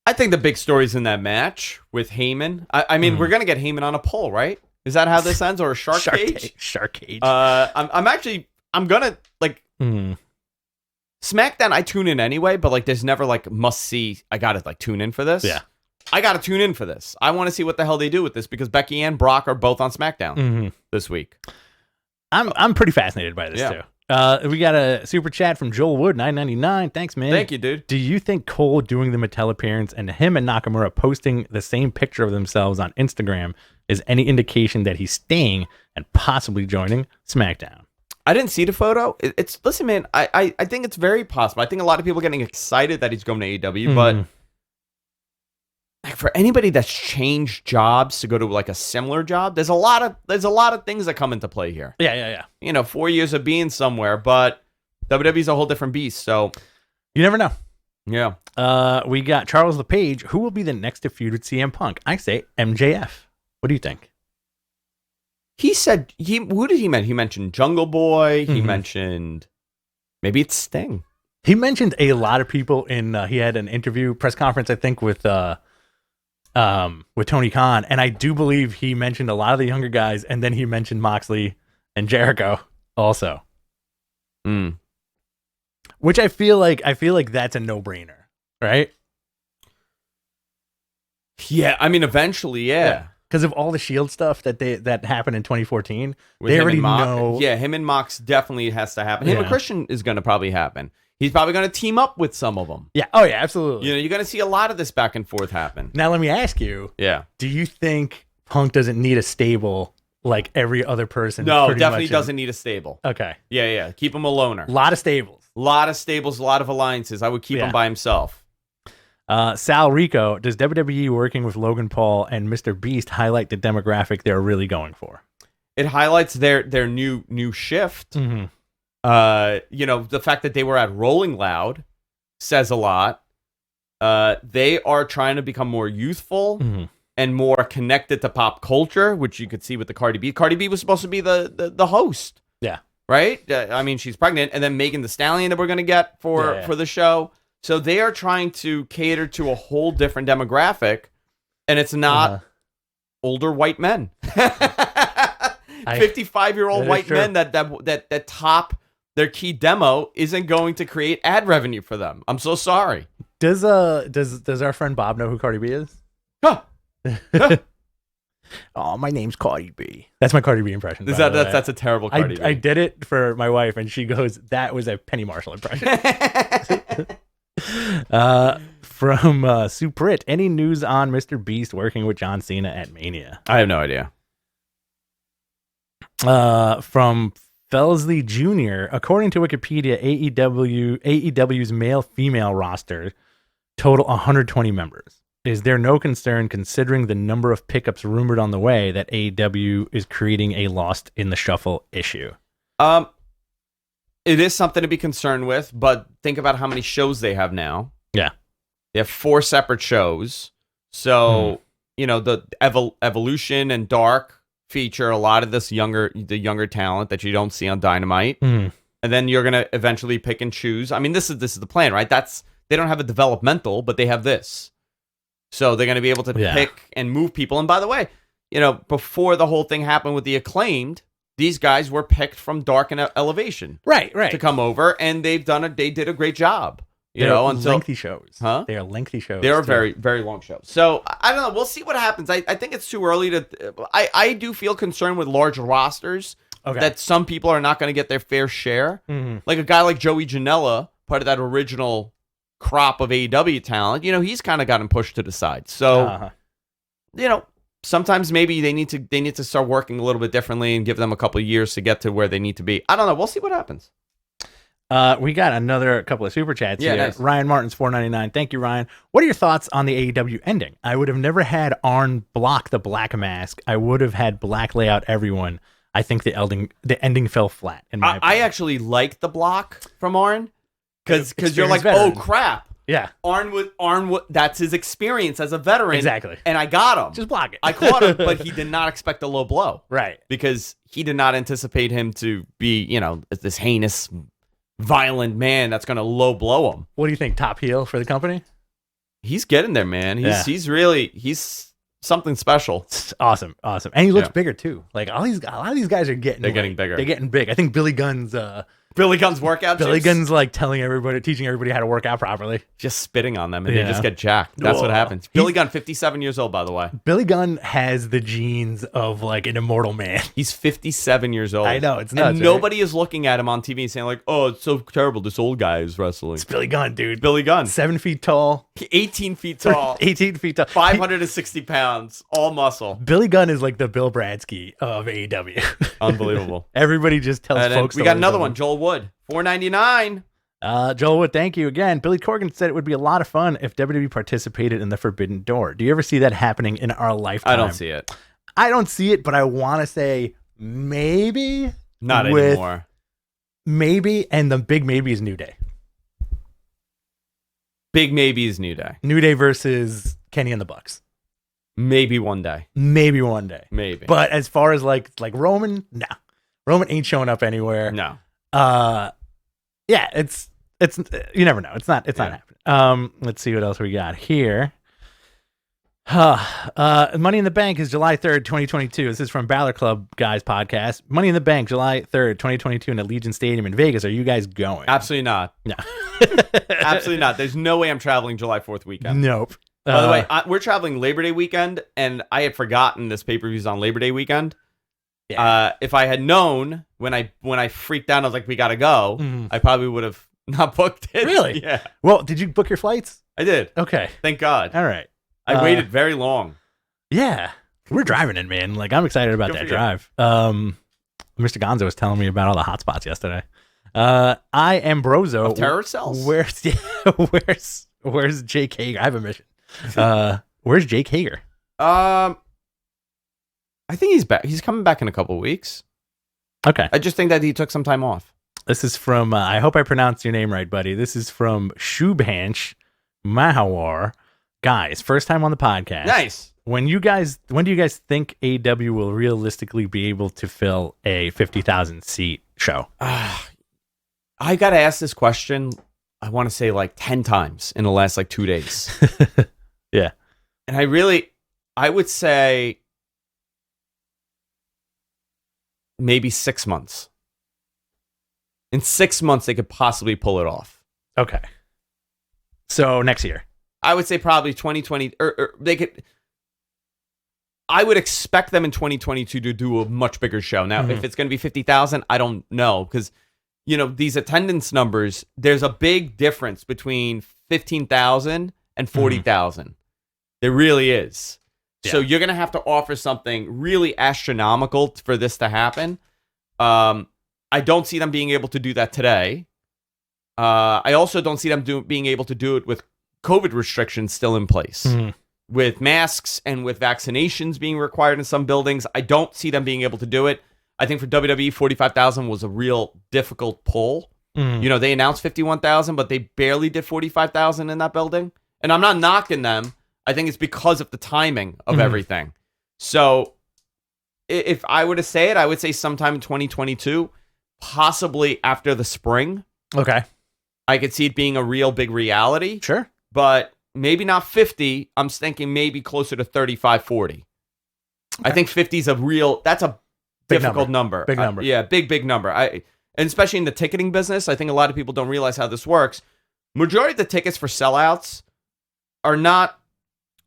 I think the big story's in that match with Heyman. I mean, we're going to get Heyman on a pole, right? Is that how this ends, or a shark cage? Shark cage. I'm going to, SmackDown, I tune in anyway, but, there's never, must see, I got to, tune in for this. Yeah. I got to tune in for this. I want to see what the hell they do with this, because Becky and Brock are both on SmackDown this week. I'm pretty fascinated by this, too. We got a super chat from Joel Wood, $9.99. Thanks, man. Thank you, dude. Do you think Cole doing the Mattel appearance and him and Nakamura posting the same picture of themselves on Instagram is any indication that he's staying and possibly joining SmackDown? I didn't see the photo. Listen, man, I think it's very possible. I think a lot of people are getting excited that he's going to AEW, but for anybody that's changed jobs to go to a similar job, there's a lot of things that come into play here. Yeah. 4 years of being somewhere, but WWE's a whole different beast. So you never know. Yeah. We got Charles LePage. Who will be the next to feud with CM Punk? I say MJF. What do you think? He said who did he mention? He mentioned Jungle Boy. He mentioned maybe it's Sting. He mentioned a lot of people he had an press conference, I think, with Tony Khan, and I do believe he mentioned a lot of the younger guys, and then he mentioned Moxley and Jericho also. Which I feel like that's a no-brainer, right? Yeah, I mean, eventually, yeah. Because of all the Shield stuff that happened in 2014, they already know. Yeah, him and Mox definitely has to happen. Him and Christian is going to probably happen. He's probably going to team up with some of them. Yeah. Oh, yeah, absolutely. You're going to see a lot of this back and forth happen. Now, let me ask you. Yeah. Do you think Punk doesn't need a stable like every other person? No, definitely doesn't need a stable. Okay. Yeah. Keep him a loner. A lot of stables. A lot of alliances. I would keep him by himself. Sal Rico, does WWE working with Logan Paul and Mr. Beast highlight the demographic they're really going for? It highlights their new shift. The fact that they were at Rolling Loud says a lot. They are trying to become more youthful and more connected to pop culture, which you could see with the Cardi B. Cardi B was supposed to be the host. Yeah. Right? I mean, she's pregnant. And then Megan Thee Stallion that we're going to get for the show. So they are trying to cater to a whole different demographic. And it's not older white men. 55-year-old white men that top their key demo isn't going to create ad revenue for them. I'm so sorry. Does our friend Bob know who Cardi B is? Huh. Oh, my name's Cardi B. That's my Cardi B impression. That's a terrible Cardi B. I did it for my wife, and she goes, "That was a Penny Marshall impression." From Suprit, any news on Mr. Beast working with John Cena at Mania? I have no idea. From Felsley Jr., according to Wikipedia, AEW's male-female roster total 120 members. Is there no concern, considering the number of pickups rumored on the way, that AEW is creating a lost in the shuffle issue? It is something to be concerned with, but think about how many shows they have now. Yeah. They have 4 separate shows. So, the Evolution and Dark feature a lot of the younger talent that you don't see on Dynamite. And then you're going to eventually pick and choose. I mean, this is the plan, right? They don't have a developmental, but they have this. So they're going to be able to pick and move people. And by the way, before the whole thing happened with the Acclaimed, these guys were picked from Dark and Elevation. Right. To come over, and they did a great job. Lengthy shows. Huh? They are lengthy shows. They are very, very long shows. So I don't know. We'll see what happens. I think it's too early to. I do feel concerned with large rosters that some people are not going to get their fair share. Like a guy like Joey Janela, part of that original crop of AEW talent. He's kind of gotten pushed to the side. So sometimes maybe they need to start working a little bit differently and give them a couple of years to get to where they need to be. I don't know. We'll see what happens. We got another couple of super chats here. Nice. Ryan Martin's $4.99. Thank you, Ryan. What are your thoughts on the AEW ending? I would have never had Arn block the black mask. I would have had black lay out everyone. I think the ending fell flat. In my opinion. I actually like the block from Arn because you're like, veteran. oh crap. Yeah. Arn would that's his experience as a veteran. Exactly. And I got him. Just block it. I caught him, but he did not expect a low blow. Right. Because he did not anticipate him to be, this heinous, violent man that's going to low blow him. What do you think? Top heel for the company? He's getting there, man. He's something special. It's awesome. And he looks bigger too. Like a lot of these guys are getting bigger. They're getting big. I think Billy Gunn's workout. Billy Gunn's like teaching everybody how to work out properly. Just spitting on them and they just get jacked. That's what happens. Billy Gunn, 57 years old, by the way. Billy Gunn has the genes of like an immortal man. He's 57 years old. I know, it's nuts. And nobody is looking at him on TV saying like, oh, it's so terrible. This old guy is wrestling. It's Billy Gunn, dude. Billy Gunn. 7 feet tall. 18 feet tall. 18 feet tall. 560 pounds. All muscle. Billy Gunn is like the Bill Bradsky of AEW. Unbelievable. Everybody just tells folks. We got another one. Joel Wood. $4.99. Joel Wood, thank you again. Billy Corgan said it would be a lot of fun if WWE participated in the Forbidden Door. Do you ever see that happening in our lifetime? I don't see it. I don't see it, but I want to say maybe. Not anymore. Maybe, and the big maybe is New Day. Big maybe is New Day. New Day versus Kenny and the Bucks. Maybe one day. Maybe one day. Maybe. But as far as like Roman, no. Roman ain't showing up anywhere. No. Yeah, it's you never know. It's not happening. Let's see what else we got here. Money in the Bank is July 3rd, 2022. This is from Balor Club Guys podcast. Money in the Bank, July 3rd, 2022 in Allegiant Stadium in Vegas. Are you guys going? Absolutely not. No. Absolutely not. There's no way I'm traveling July 4th weekend. Nope. By the way, we're traveling Labor Day weekend, and I had forgotten this pay-per-view's on Labor Day weekend. Yeah. If I had known when I freaked out, I was like, we gotta go. I probably would have not booked it. Really? Yeah. Well, did you book your flights? I did. Okay. Thank God. All right. I waited very long. Yeah. We're driving in, man. Like, I'm excited about that drive. Mr. Gonzo was telling me about all the hot spots yesterday. I am Brozo. Of terror cells? Where's Jake Hager? I have a mission. Where's Jake Hager? I think he's back. He's coming back in a couple of weeks. Okay. I just think that he took some time off. This is from, I hope I pronounced your name right, buddy. This is from Shubhanch Mahawar. Guys, first time on the podcast. Nice. When do you guys think AEW will realistically be able to fill a 50,000 seat show? I got to ask this question, I want to say like 10 times in the last like 2 days. Yeah. And I would say maybe 6 months. In 6 months, they could possibly pull it off. Okay. So next year. I would say probably 2020, or they could. I would expect them in 2022 to do a much bigger show. Now, if it's going to be 50,000, I don't know, because these attendance numbers. There's a big difference between 15,000 and 40,000. There really is. Yeah. So you're going to have to offer something really astronomical for this to happen. I don't see them being able to do that today. I also don't see them being able to do it with COVID restrictions still in place. With masks and with vaccinations being required in some buildings, I don't see them being able to do it. I think for WWE, 45,000 was a real difficult pull. They announced 51,000, but they barely did 45,000 in that building. And I'm not knocking them. I think it's because of the timing of everything. So if I were to say it, I would say sometime in 2022, possibly after the spring. Okay. I could see it being a real big reality. Sure. But maybe not 50. I'm thinking maybe closer to 35, 40. Okay. I think 50 is that's a big difficult number. Big number. Yeah, big number. And especially in the ticketing business, I think a lot of people don't realize how this works. Majority of the tickets for sellouts are not.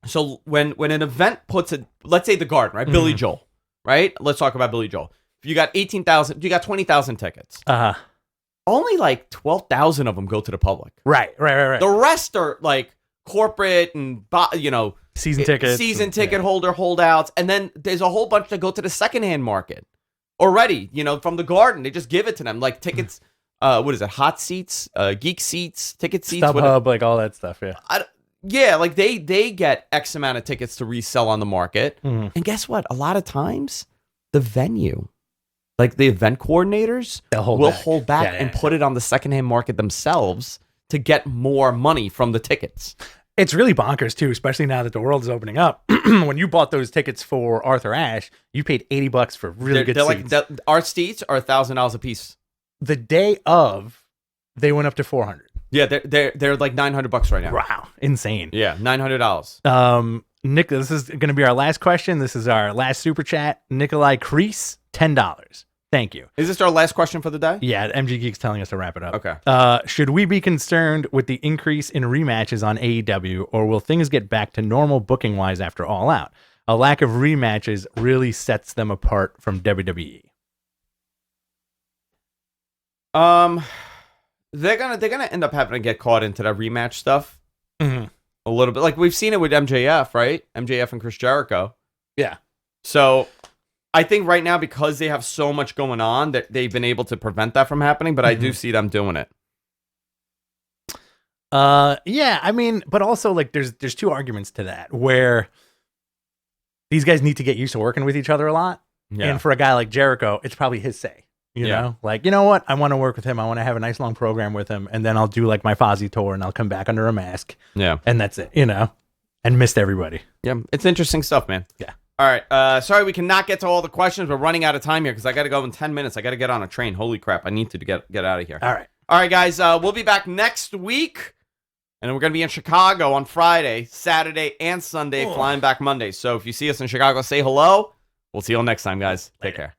So when an event puts let's say the Garden, right? Billy Joel, right? Let's talk about Billy Joel. If you got 18,000, you got 20,000 tickets. Only like 12,000 of them go to the public. Right. The rest are like corporate and season tickets, ticket holder holdouts, and then there's a whole bunch that go to the secondhand market already. From the Garden, they just give it to them like tickets. What is it? Hot seats, geek seats, ticket seats, StubHub, like all that stuff. Yeah. Like they get X amount of tickets to resell on the market, and guess what? A lot of times, the venue. Like the event coordinators will hold back and put it on the secondhand market themselves to get more money from the tickets. It's really bonkers too, especially now that the world is opening up. When you bought those tickets for Arthur Ashe, you paid $80 for really good seats. Our seats are $1,000 a piece. The day of, they went up to $400. Yeah, they're like $900 right now. Wow, insane. Yeah, $900. Nick, this is going to be our last question. This is our last super chat. Nikolai Kreese, $10. Thank you. Is this our last question for the day? Yeah, MG Geek's telling us to wrap it up. Okay. Should we be concerned with the increase in rematches on AEW, or will things get back to normal booking-wise after All Out? A lack of rematches really sets them apart from WWE. They're gonna end up having to get caught into that rematch stuff a little bit. Like we've seen it with MJF, right? MJF and Chris Jericho. Yeah. So I think right now, because they have so much going on, that they've been able to prevent that from happening, but I do see them doing it. Yeah, I mean, but also like there's two arguments to that, where these guys need to get used to working with each other a lot. Yeah. And for a guy like Jericho, it's probably his say. You know, like, you know what? I want to work with him. I want to have a nice long program with him. And then I'll do like my Fozzy tour and I'll come back under a mask. Yeah. And that's it, and missed everybody. Yeah. It's interesting stuff, man. Yeah. All right. Sorry, we cannot get to all the questions. We're running out of time here because I got to go in 10 minutes. I got to get on a train. Holy crap. I need to get out of here. All right. All right, guys. We'll be back next week. And we're going to be in Chicago on Friday, Saturday, and Sunday, flying back Monday. So if you see us in Chicago, say hello. We'll see you all next time, guys. Take care.